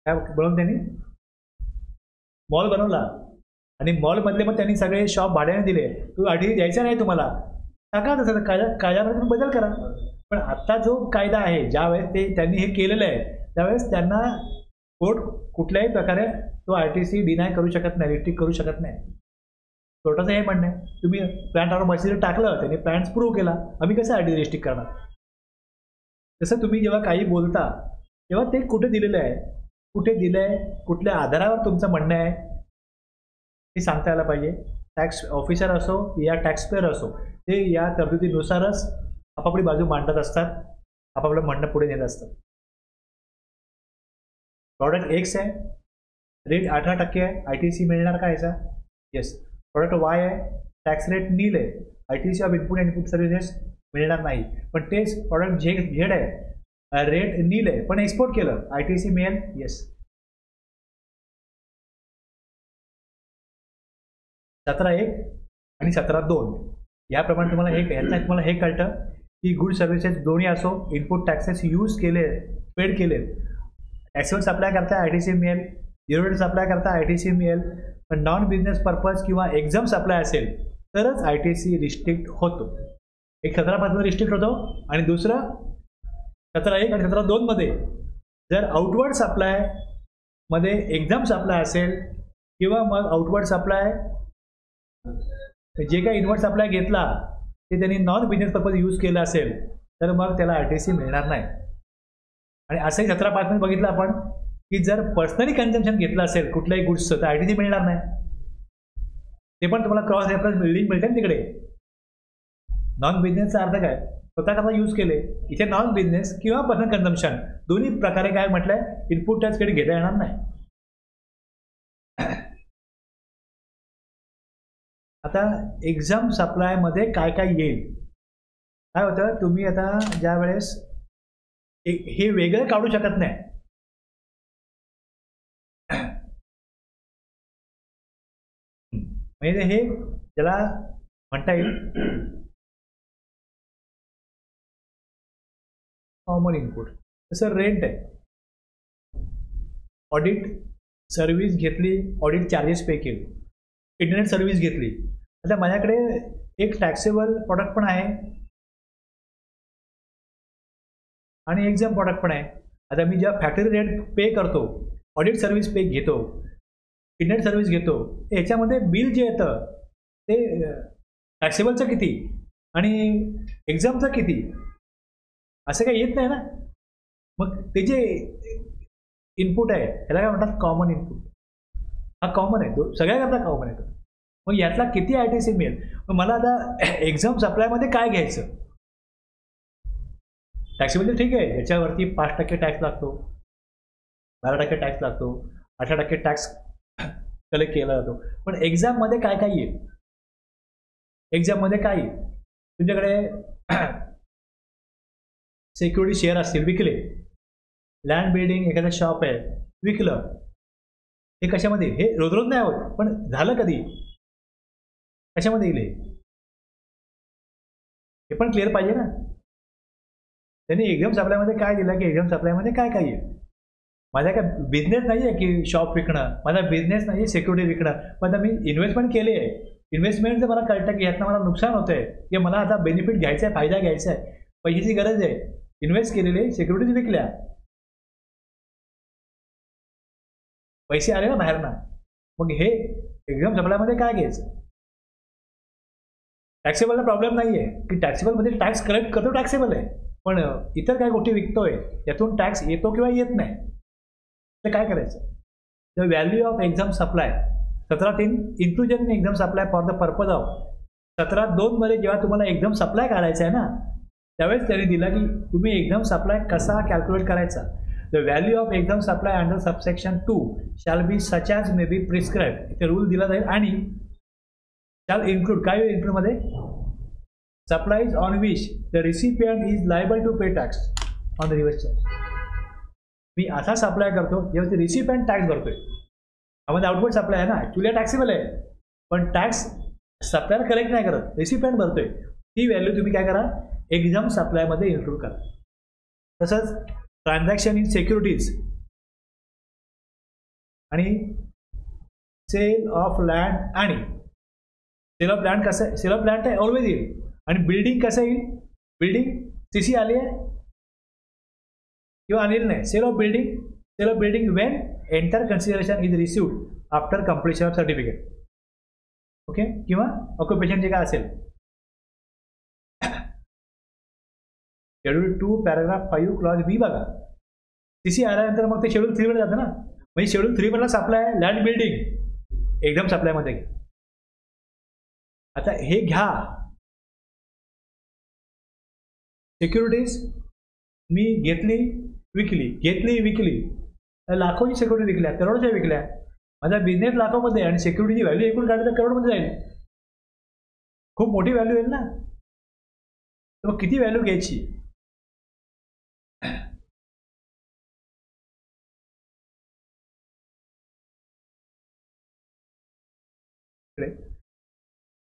Speaker 1: काय बनवून त्यांनी मॉल बनवला आणि मॉलमधले मग त्यांनी सगळे शॉप भाड्याने दिले, तो ITC द्यायचा नाही तुम्हाला, टाका. तसं कायद्यामध्ये तुम्ही बदल करा. पण आता जो कायदा आहे, ज्यावेळेस त्यांनी हे केलेलं आहे त्यावेळेस त्यांना कोर्ट कुठल्याही प्रकारे तो ITC डिनाय करू शकत नाही, रिस्ट्रिक्ट करू शकत नाही. कोर्टाचं हे म्हणणं आहे. तुम्ही प्लांट ऑर मशिनरी टाकलं, त्यांनी प्लॅन्स प्रूव्ह केला, आम्ही कसं ITC रिस्ट्रिक्ट करणार? तसं तुम्ही जेव्हा काही बोलता तेव्हा ते कुठे दिलेलं आहे, कुठे दिलंय, कुठल्या आधारावर तुमचं म्हणणं आहे हे सांगता यायला पाहिजे. टॅक्स ऑफिसर असो या टॅक्स पेअर असो, ते या तरतुदीनुसारच आपापली बाजू मांडत असतात, आपापलं म्हणणं पुढे नेत असतात. प्रॉडक्ट X आहे, रेट 18% आहे, ITC मिळणार का याचा? येस. प्रॉडक्ट Y आहे, टॅक्स रेट नील आहे, ITC of input and input services मिळणार नाही. पण तेच प्रॉडक्ट Z आहे, रेट नील आहे पण एक्सपोर्ट केलं, ITC मिळेल. येस. 17(1) आणि 17(2) याप्रमाणे तुम्हाला हे तुम्हाला हे कळतं की गुड सर्व्हिसेस दोन्ही असो, इनपुट टॅक्सेस यूज केले, पेड केले, टॅक्सेबल सप्लाय करता ITC मिळेल, डिरोडेड सप्लाय करता ITC मिळेल, पण नॉन बिझनेस पर्पज किंवा एक्झाम सप्लाय असेल तरच ITC रिस्ट्रिक्ट होतो. एक 17% रिस्ट्रिक्ट होतो आणि दुसरं 17(1) आणि 17(2) मध्ये जर आउटवर्ड सप्लाय मध्ये एक्झाम सप्लाय असेल किंवा मग आउटवर्ड सप्लाय जे काही इनवर्ड सप्लाय घेतला ते त्यांनी नॉन बिझनेस पर्पज यूज केलं असेल तर मग त्याला ITC मिळणार नाही. आणि असंही 17(5) मध्ये बघितलं आपण की जर पर्सनली कन्झम्पशन घेतलं असेल कुठल्याही गुड्सचं तर ITC मिळणार नाही. ते पण तुम्हाला क्रॉस रेफरन्स बिल्डिंग मिळते ना तिकडे. नॉन बिझनेसचा अर्थ काय, स्वतः करता यूज केले, इथे नॉन बिझनेस किंवा पर्सनल कन्झम्पशन दोन्ही प्रकारे काय म्हटलंय, इनपुट टॅक्स कडे घेता येणार नाही. आता एक्झाम सप्लाय मध्ये काय काय येईल, काय होतं, तुम्ही आता ज्या वेळेस हे वेगळं काढू शकत नाही. म्हणजे हे त्याला म्हणता येईल कॉमन इनपुट. जसं रेंट आहे, ऑडिट सर्व्हिस घेतली, ऑडिट चार्जेस पे केले, इंटरनेट सर्व्हिस घेतली. आता माझ्याकडे एक टॅक्सेबल प्रॉडक्ट पण आहे आणि एक्झाम प्रॉडक्ट पण आहे. आता मी जेव्हा फॅक्टरी रेंट पे करतो, ऑडिट सर्व्हिस पे घेतो, इंटरनेट सर्व्हिस घेतो, ह्याच्यामध्ये बिल जे येतं ते टॅक्सेबलचं किती आणि एक्झामचं किती असं काही येत नाही ना. मग ते जे इनपुट आहे त्याला काय म्हणतात, कॉमन इनपुट. हा कॉमन आहे, सगळ्याकरता कॉमन आहे. मग यातला किती ITC मिळेल. मग मला आता एक्झाम सप्लायमध्ये काय घ्यायचं, टॅक्सेबल ठीक आहे, याच्यावरती 5% टॅक्स लागतो, 12% टॅक्स लागतो, 18% टॅक्स कलेक्ट केला जातो. पण एक्झाममध्ये काय काय येईल, एक्झाममध्ये काय येईल, तुमच्याकडे सिक्युरिटी शेअर असतील विकले, लँड बिल्डिंग एखादं शॉप आहे विकलं, हे कशामध्ये, हे रोज रोज नाही होत पण झालं कधी, कशामध्ये येईल हे पण क्लिअर पाहिजे ना. त्यांनी एक्झाम सप्लायमध्ये काय दिलं की एक्झाम सप्लायमध्ये काय काय येईल. माझा काय बिझनेस नाही आहे की शॉप विकणं, माझा बिझनेस नाही आहे सिक्युरिटी विकणं, पण आता मी इन्व्हेस्टमेंट केली आहे. इन्व्हेस्टमेंटचं मला कळतं की यातनं मला नुकसान होतं आहे की मला आता बेनिफिट घ्यायचा आहे, फायदा घ्यायचा आहे, पैशाची गरज आहे, इन्व्हेस्ट केलेले सिक्युरिटीज विकल्या, पैसे आले ना बाहेर ना. मग हे एक्झाम सप्लायमध्ये काय घ्यायचं. टॅक्सेबलला प्रॉब्लेम नाही आहे की टॅक्सेबलमध्ये टॅक्स कलेक्ट करतो, टॅक्सेबल आहे, पण इतर काय गोष्टी विकतोय यातून टॅक्स येतो किंवा येत नाही, तर काय करायचं. The value of exempt supply 17(3) inclusion in exam supply for the purpose of 17(2) मध्ये जेव्हा तुम्हाला एक्झाम सप्लाय काढायचा आहे ना त्यावेळेस त्यांनी दिला की तुम्ही एक्झाम सप्लाय कसा कॅल्क्युलेट करायचा. The value of exempt supply under subsection 2 shall be such as may be prescribed. इथे रूल दिला जाईल आणि शॅल इन्क्लूड, काय इन्क्लूड मध्ये, supplies on which the recipient is liable to pay tax on the reverse charge. मी असा supply करतो जेव्हा ते रिसिपियंट टॅक्स भरतोय, त्यामध्ये आउटपुट सप्लाय आहे ना, ॲक्च्युली टॅक्सेबल आहे पण टॅक्स सप्लायर कलेक्ट नाही करत, रिसिपियंट भरतोय. ती व्हॅल्यू तुम्ही काय करा, एक्झाम सप्लायमध्ये इन्क्लूड करा. तसंच ट्रान्झॅक्शन इन सिक्युरिटीज आणि सेल ऑफ लँड, आणि सेल ऑफ लँड कसं, सेल ऑफ लँड ऑलवेज येईल, आणि बिल्डिंग कसं येईल, बिल्डिंग CC आली आहे किंवा आलेली नाही. Sale of building when entire consideration is received after completion of certificate, okay, किंवा ऑक्युपेशन जे काय असेल. शेड्यूल 2 पॅराग्राफ 5 क्लॉज B बघा, CC आल्यानंतर मग ते शेड्यूल 3 मध्ये जातं ना. म्हणजे शेड्यूल 3 मधला सप्लाय लँड बिल्डिंग एकदम सप्लायमध्ये. आता हे घ्या, सिक्युरिटीज मी घेतली विकली, लाखोची सिक्युरिटी विकल्या, करोडच्या विकल्या. माझा बिझनेस लाखोमध्ये आणि सिक्युरिटीची व्हॅल्यू एकूण काढली तर करोडमध्ये जाईल, खूप मोठी व्हॅल्यू येईल ना. तर मग किती व्हॅल्यू घ्यायची.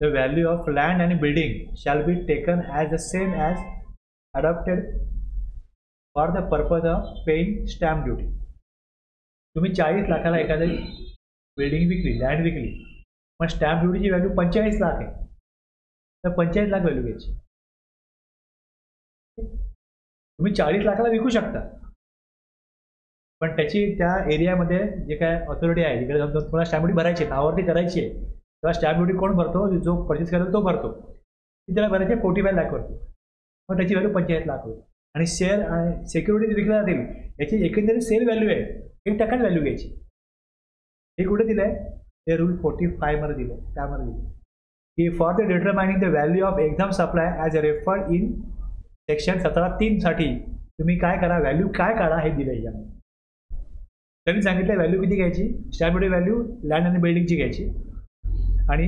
Speaker 1: The value of land and building shall be taken as the same as adopted for the purpose of paying stamp duty. तुम्ही 40 लाखाला एखादी बिल्डिंग विकली, लँड विकली, पण स्टॅम्प ड्युटीची व्हॅल्यू 45 लाख आहे, तर 45 लाख व्हॅल्यू घ्यायची. तुम्ही 40 लाखाला विकू शकता, पण त्याची त्या एरियामध्ये जे काय ऑथॉरिटी आहे, जिकडे तुम्हाला स्टॅम्प ड्युटी भरायची, नावावरती करायची आहे, तेव्हा स्टॅम्प ड्युटी कोण भरतो? जो परचेस करेल तो भरतो. ती त्याला भरायची 45 लाख वरती, पण त्याची व्हॅल्यू 45 लाख होईल. आणि शेअर आणि सिक्युरिटीज विकल्या जातील, याची एकंदरीत सेल व्हॅल्यू आहे 1% व्हॅल्यू घ्यायची. हे कुठे दिलं आहे? ते रूल 45 मध्ये दिलं आहे. त्यामध्ये दिलं की for the determining the value of exempt supply as a referred in section 17(3) साठी तुम्ही काय करा, व्हॅल्यू काय काढा हे दिलं आहे. यामध्ये त्यांनी सांगितलं व्हॅल्यू किती घ्यायची? स्टॅम्प ड्युटी व्हॅल्यू लँड आणि बिल्डिंगची घ्यायची, आणि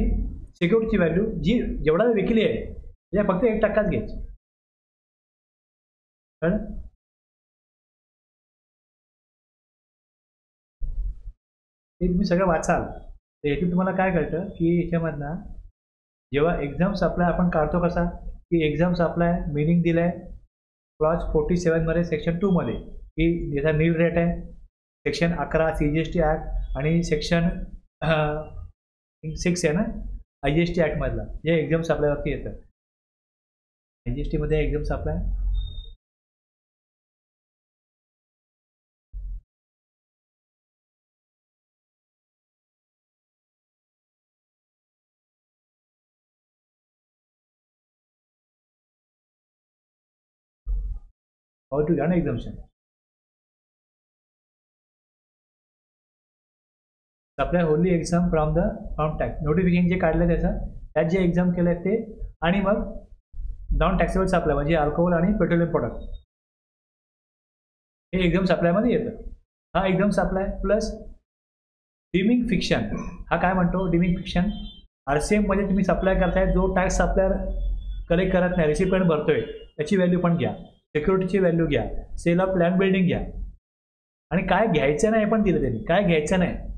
Speaker 1: सिक्युरिटीची व्हॅल्यू जी जेवढा विकली आहे त्या फक्त 1%च घ्यायची. तर ते तुम्ही सगळं वाचाल तर यातून तुम्हाला काय कळतं की याच्यामधनं जेव्हा एक्झाम सप्लाय आपण काढतो कसा, की एक्झाम सप्लाय मिनिंग दिलं आहे क्लॉज 47 मध्ये सेक्शन 2 मध्ये, की याचा नील रेट आहे. सेक्शन 11 CGST ॲक्ट आणि सेक्शन 6 आहे ना IGST ॲक्टमधला, जे एक्झाम सप्लायवरती येतं. IGST मध्ये exam supply how to get an exemption. Supply Holy exam from tax. Notification जे काढलं त्यात जे एक्झाम केलं ते, आणि मग नॉन टॅक्सेबल सप्लाय म्हणजे अल्कोहोल आणि पेट्रोलियम प्रोडक्ट हे एक्झाम सप्लायमध्ये येतं. हा exam supply plus dimming fiction. हा काय म्हणतो? डिमिंग फिक्शन RCM मध्ये तुम्ही सप्लाय करताय, जो टॅक्स सप्लायर कलेक्ट करत नाही, रिसिपेंट भरतोय, त्याची व्हॅल्यू पण घ्या, सिक्युरिटीची व्हॅल्यू घ्या, सेल ऑफ लँड बिल्डिंग घ्या, आणि काय घ्यायचं नाही पण दिलं त्यांनी. काय घ्यायचं नाही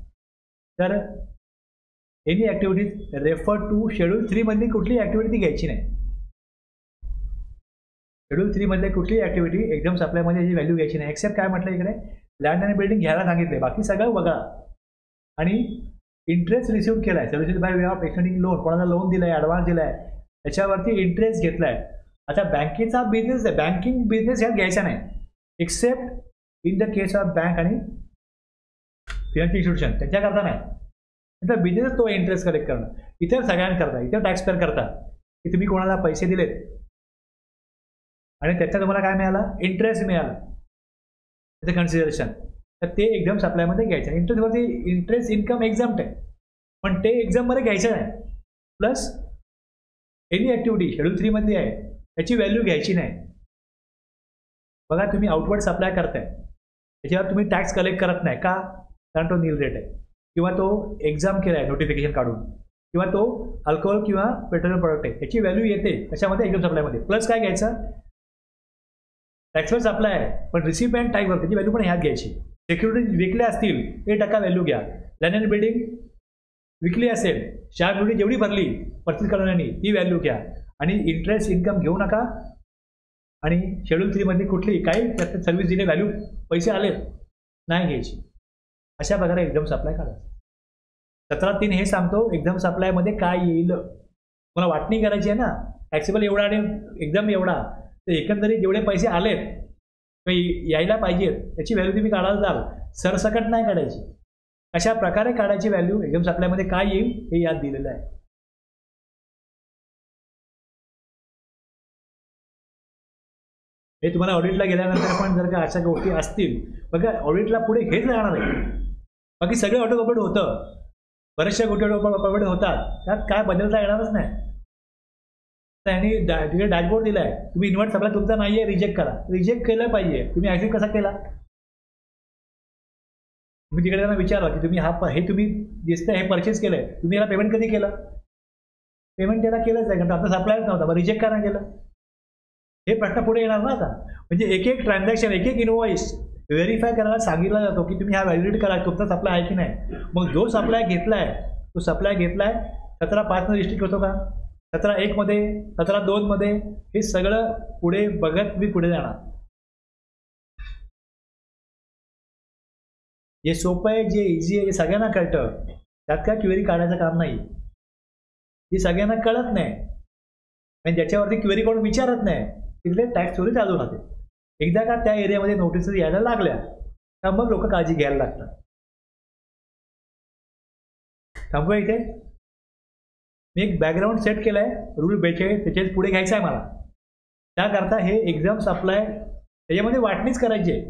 Speaker 1: तर any activities refer to schedule 3 मधली कुठली ॲक्टिव्हिटी घ्यायची नाही. शेड्यूल 3 मधले कुठली ॲक्टिव्हिटी एक्झाम सप्लायमध्ये याची व्हॅल्यू घ्यायची नाही. एक्सेप्ट काय म्हटलं इकडे, लँड आणि बिल्डिंग घ्यायला सांगितले, बाकी सगळं बघा. आणि इंटरेस्ट रिसिव्ह केला आहे services by way of extending loan, कोणाला लोन दिलं आहे, ॲडव्हान्स दिला आहे, त्याच्यावरती इंटरेस्ट घेतला आहे. आता बँकेचा बिझनेस आहे, बँकिंग बिझनेस यात घ्यायचा नाही, accept in the case of bank आणि फिनान्शियल इन्स्टिट्यूशन, त्यांच्याकरता नाही. तर बिझनेस तो इंटरेस्ट कलेक्ट करणं. इतर सगळ्यांकरता, इतर टॅक्स पेअर करता, की तुम्ही कोणाला पैसे दिलेत आणि त्याचा तुम्हाला काय मिळाला? इंटरेस्ट मिळाला, त्याचं कन्सिडरेशन, तर ते एक्झाम सप्लायमध्ये घ्यायचं. इंटरेस्टवरती इंटरेस्ट इन्कम एक्झाम्प्ट आहे, पण ते एक्झाममध्ये घ्यायचं नाही. प्लस एनी ॲक्टिव्हिटी शेड्यूल 3 मध्ये आहे त्याची व्हॅल्यू घ्यायची नाही. बघा तुम्ही आउटवर्ड सप्लाय करताय, त्याच्यावर तुम्ही टॅक्स कलेक्ट करत नाही का? कारण तो नील रेट आहे, किंवा तो एक्झाम केला आहे नोटिफिकेशन काढून, किंवा तो अल्कोहोल किंवा पेट्रोलियम प्रोडक्ट आहे, त्याची व्हॅल्यू येते कशामध्ये? एक्झाम सप्लायमध्ये. प्लस काय घ्यायचं? टॅक्सवर सप्लाय आहे पण रिसिपेंट टाईपवर, त्याची व्हॅल्यू पण ह्यात घ्यायची. सिक्युरिटी विकल्या असतील 1% व्हॅल्यू घ्या. लँड अँड बिल्डिंग विकली असेल, स्टॅम्प ड्युटी जेवढी भरली परचेस करणाऱ्यांनी ती व्हॅल्यू घ्या, आणि इंटरेस्ट इन्कम घेऊ नका. आणि शेड्यूल 3 मध्ये कुठली काही त्यात सर्व्हिस दिली, व्हॅल्यू पैसे आले नाही घ्यायची. अशा प्रकारे एक्झाम सप्लाय काढायचं. 17(3) हे सांगतो एक्झाम सप्लायमध्ये काय येईल. मला वाटणी करायची आहे ना, टॅक्सेबल एवढा आणि एक्झाम एवढा, तर एकंदरीत जेवढे पैसे आलेत यायला पाहिजेत त्याची व्हॅल्यू तुम्ही काढायला जाल, सरसकट नाही काढायची. अशा प्रकारे काढायची व्हॅल्यू एक्झाम सप्लायमध्ये काय येईल हे यात दिलेलं आहे. हे तुम्हाला ऑडिटला गेल्यानंतर पण जर का अशा गोष्टी असतील, बघा ऑडिटला पुढे हेच राहणार आहे. बाकी सगळे ऑटोकॉपेड होतं, बऱ्याचशा गोष्टी ऑटोकॉपेड होतात, त्यात काय बदलता येणारच नाही. त्यांनी तिकडे डॅशबोर्ड दिला आहे, तुम्ही इन्व्हर्ट सप्लाय तुमचा नाही आहे, रिजेक्ट करा. रिजेक्ट केलं पाहिजे. तुम्ही ॲक्सेप्ट कसा केला? तुम्ही तिकडे त्यांना विचारला की तुम्ही हे तुम्ही दिसतंय हे परचेस केलं आहे, तुम्ही याला पेमेंट कधी केलं? पेमेंट त्याला केलंच आहे, कारण आपला सप्लायच नव्हता, मग रिजेक्ट का नाही केलं? हे प्रश्न पुढे येणार ना आता. म्हणजे एक एक ट्रान्झॅक्शन, एक एक इनवॉइस व्हेरीफाय करायला सांगितलं जातो की तुम्ही हा व्हॅलिडेट करा तुमचा सप्लाय आहे की नाही. मग जो सप्लाय घेतलाय तो सप्लाय घेतलाय 17(5) रिस्ट्रिक्ट होतो का? 17.1 मध्ये 17.2 मध्ये हे सगळं पुढे बघत मी पुढे जाणार. जे सोपं आहे, जे इझी आहे, जे सगळ्यांना कळतं, त्यात काय क्वेरी काढायचं काम नाही. जे सगळ्यांना कळत नाही आणि ज्याच्यावरती क्वेरी कोण विचारत नाही तिथले टॅक्स चोरी चालू राहते. एकदा का त्या एरियामध्ये नोटिसेस यायला लागल्या तर मग लोक काळजी घ्यायला लागतात. थांबूया इथे. मी एक बॅकग्राऊंड सेट केलाय. रूल 42 त्याच्यात पुढे घ्यायचा आहे मला. त्याकरता हे एक्झाम्स अप्लाय त्याच्यामध्ये वाटणीच करायची आहे.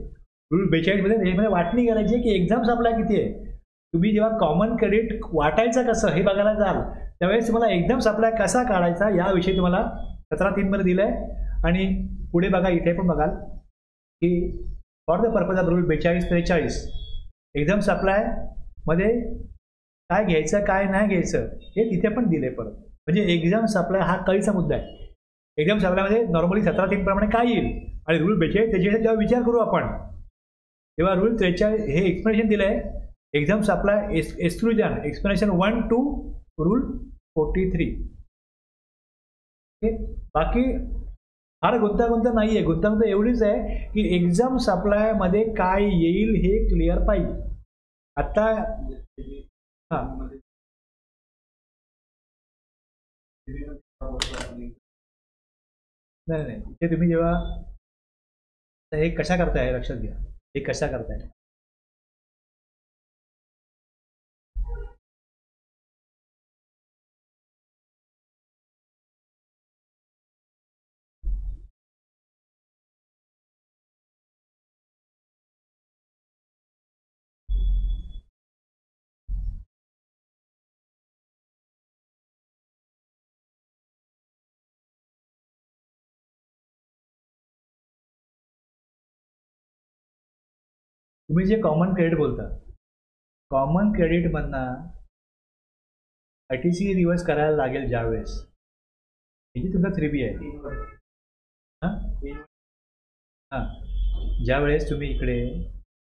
Speaker 1: रूल 42 मध्ये त्याच्यामध्ये वाटणी करायची आहे की एक्झाम्स अप्लाय किती आहे. तुम्ही जेव्हा कॉमन क्रेडिट वाटायचं कसं हे बघायला जाल त्यावेळेस तुम्हाला एक्झाम्स अप्लाय कसा काढायचा याविषयी तुम्हाला 17.3 मध्ये दिलंय. आणि पुढे बघा, इथे पण बघाल की for the purpose of rule 42-43 exams apply मध्ये काय घ्यायचं काय नाही घ्यायचं हे तिथे पण दिले परत. म्हणजे एक्झाम्स अप्लाय हा कळीचा मुद्दा आहे. एक्झाम्स अप्लायमध्ये नॉर्मली 17.3 प्रमाणे काय येईल आणि रूल 42 त्याच्यावर जेव्हा विचार करू आपण तेव्हा रूल 43 हे एक्सप्लेनेशन दिलं आहे. Exams apply exclusion explanation 1 to rule 43. बाकी फार गुंतागुंत नाही आहे. गुंतागुंत एवढीच आहे की एक्झाम सप्लायमध्ये काय येईल हे क्लिअर पाहिजे. आता हां नाही ते तुम्ही जेव्हा हे कशा करताय लक्षात घ्या. हे कशा करताय तुम्ही जे कॉमन क्रेडिट बोलता, कॉमन क्रेडिटमधनं ITC रिव्हर्स करायला लागेल ज्यावेळेस म्हणजे तुमचा 3B आहे. हां ज्यावेळेस तुम्ही इकडे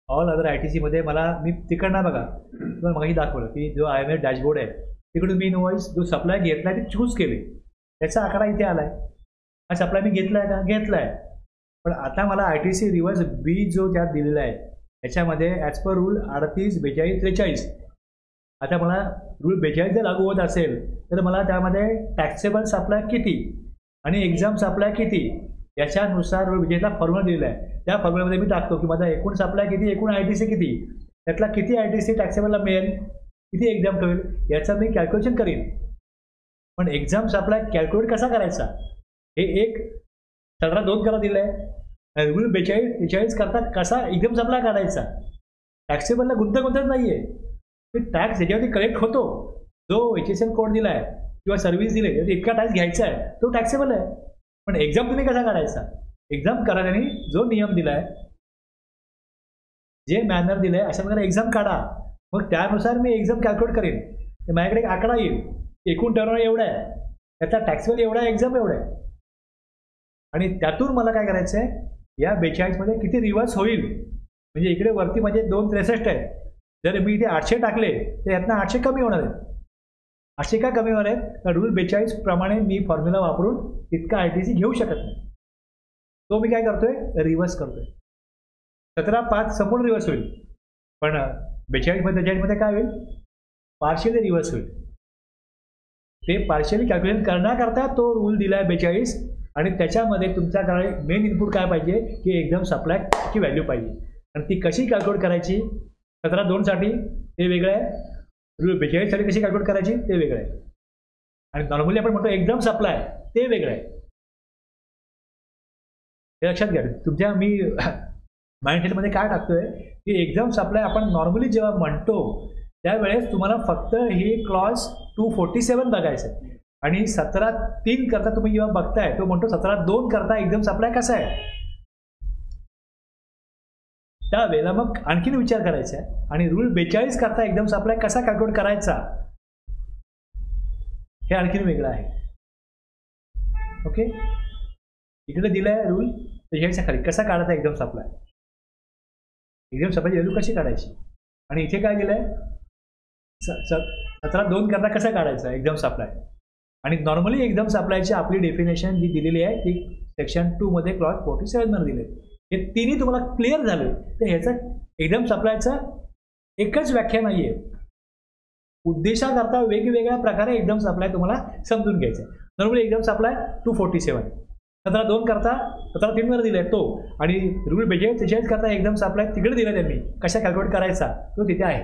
Speaker 1: ऑल अदर ITC मध्ये मी तिकडनं बघा तुम्हाला मागे दाखवलं की जो IMF डॅशबोर्ड आहे तिकडून मी इनवॉइस जो सप्लाय घेतलाय ते चूज केले त्याचा आकडा इथे आलाय. हा सप्लाय मी घेतलाय का घेतलाय. पण आता मला ITC रिव्हर्स B जो त्यात दिलेला आहे त्याच्यामध्ये ॲज पर रूल 38-42-43 आता मला रूल 42 जर लागू होत असेल तर मला त्यामध्ये टॅक्सेबल सप्लाय किती आणि एक्झाम सप्लाय किती याच्यानुसार रूल 42ला फॉर्म्युला दिलेला आहे. त्या फॉर्म्युल्यामध्ये मी टाकतो की माझा एकूण सप्लाय किती, एकूण ITC किती, त्यातला किती ITC टॅक्सेबलला मिळेल, किती एक्झाम होईल याचं मी कॅल्क्युलेशन करीन. पण एक्झाम सप्लाय कॅल्क्युलेट कसा करायचा हे एक 17.2 करा दिलं आहे. रूल 42-43 करता कसा एक्झाम सप्लाय काढायचा. टॅक्सेबलला गुंतगुंतच नाही आहे. टॅक्स ज्याच्यावरती कलेक्ट होतो जो HSN कोड दिला आहे किंवा सर्व्हिस दिली आहे इतका टॅक्स घ्यायचा आहे तो टॅक्सेबल आहे. पण एक्झाम तुम्ही कसा काढायचा. एक्झाम करायला जो नियम दिला आहे जे मॅनर दिलं आहे अशा प्रकारे एक्झाम काढा. मग त्यानुसार मी एक्झाम कॅल्क्युलेट करेन. तर माझ्याकडे एक आकडा येईल एकूण टर्नओव्हर एवढा आहे त्याचा टॅक्सेबल एवढा आहे एक्झाम एवढा आहे आणि त्यातून मला काय करायचं आहे या 42 मध्ये किती रिव्हर्स होईल. म्हणजे इकडे वरती माझे 263 आहेत. जर मी इथे 800 टाकले तर यातनं 800 कमी होणार आहेत. 800 का कमी होणार आहेत तर रूल 42 प्रमाणे मी फॉर्म्युला वापरून इतका ITC घेऊ शकत नाही. तो मी काय करतोय रिव्हर्स करतोय. 17.5 संपूर्ण रिव्हर्स होईल पण 42 मध्ये काय होईल पार्शियली रिव्हर्स होईल. ते पार्शियली कॅल्क्युलेशन करण्याकरता तो रूल दिला आहे 42 आणि त्याच्यामध्ये तुमच्याकडे मेन इनपुट काय पाहिजे की एक्झाम सप्लायची व्हॅल्यू पाहिजे आणि ती कशी कॅल्क्युलेट करायची. 17.2 साठी ते वेगळं आहे. रूल 42 साठी कशी कॅल्क्युलेट करायची ते वेगळं आहे आणि नॉर्मली आपण म्हणतो एक्झाम सप्लाय ते वेगळं आहे. हे लक्षात घ्या. तुमच्या मी माइंडसेटमध्ये काय टाकतोय की एक्झाम सप्लाय आपण नॉर्मली जेव्हा म्हणतो त्यावेळेस तुम्हाला फक्त ही क्लॉज 247 बघायचं आहे आणि 17.3 करता तुम्ही जेव्हा बघताय तो म्हणतो 17.2 करता एक्झाम सप्लाय कसा आहे. त्यावेळेला मग आणखीन विचार करायचा आहे आणि रूल 42 करता एक्झाम सप्लाय कसा कॅल्क्युलेट करायचा हे आणखीन वेगळं आहे. ओके इकडे दिलाय रूल 42च्या खाली कसा काढायचा एक्झाम सप्लाय. एक्झाम सप्लायची व्हॅल्यू कशी काढायची आणि इथे काय दिलंय 17.2 करता कसा काढायचा एक्झाम सप्लाय. आणि नॉर्मली एक्झाम सप्लायची आपली डेफिनेशन जी दिलेली आहे ती सेक्शन 2 मध्ये क्लॉज 47 मध्ये दिले. हे तिन्ही तुम्हाला क्लिअर झाले तर ह्याचं एक्झाम सप्लायचं एकच व्याख्या नाही आहे. उद्देशाकरता वेगवेगळ्या प्रकारे एक्झाम सप्लाय तुम्हाला समजून घ्यायचं आहे. नॉर्मली एक्झाम सप्लाय 247, 17(2) करता 17(3) मध्ये दिलाय तो, आणि रूल 42 करता एक्झाम सप्लाय तिकडे दिला त्यांनी कशा कॅल्क्युलेट करायचा तो तिथे आहे.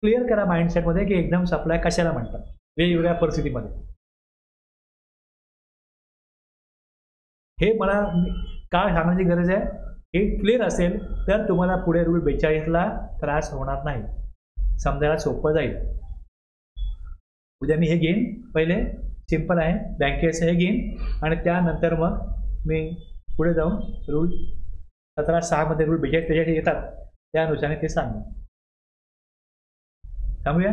Speaker 1: क्लिअर करा माइंडसेटमध्ये की एक्झाम सप्लाय कशाला म्हणतात वेगवेगळ्या परिस्थितीमध्ये. हे मला का सांगण्याची गरज आहे, हे क्लिअर असेल तर तुम्हाला पुढे रूल 42ला त्रास होणार नाही, समजायला सोपं जाईल. उद्या मी हे घेईन, पहिले सिंपल आहे बँकेचं हे घेईन आणि त्यानंतर मग मी पुढे जाऊन रूल 17(6) मध्ये रूल 42 येतात त्यानुसार ते सांगेन. थांबूया.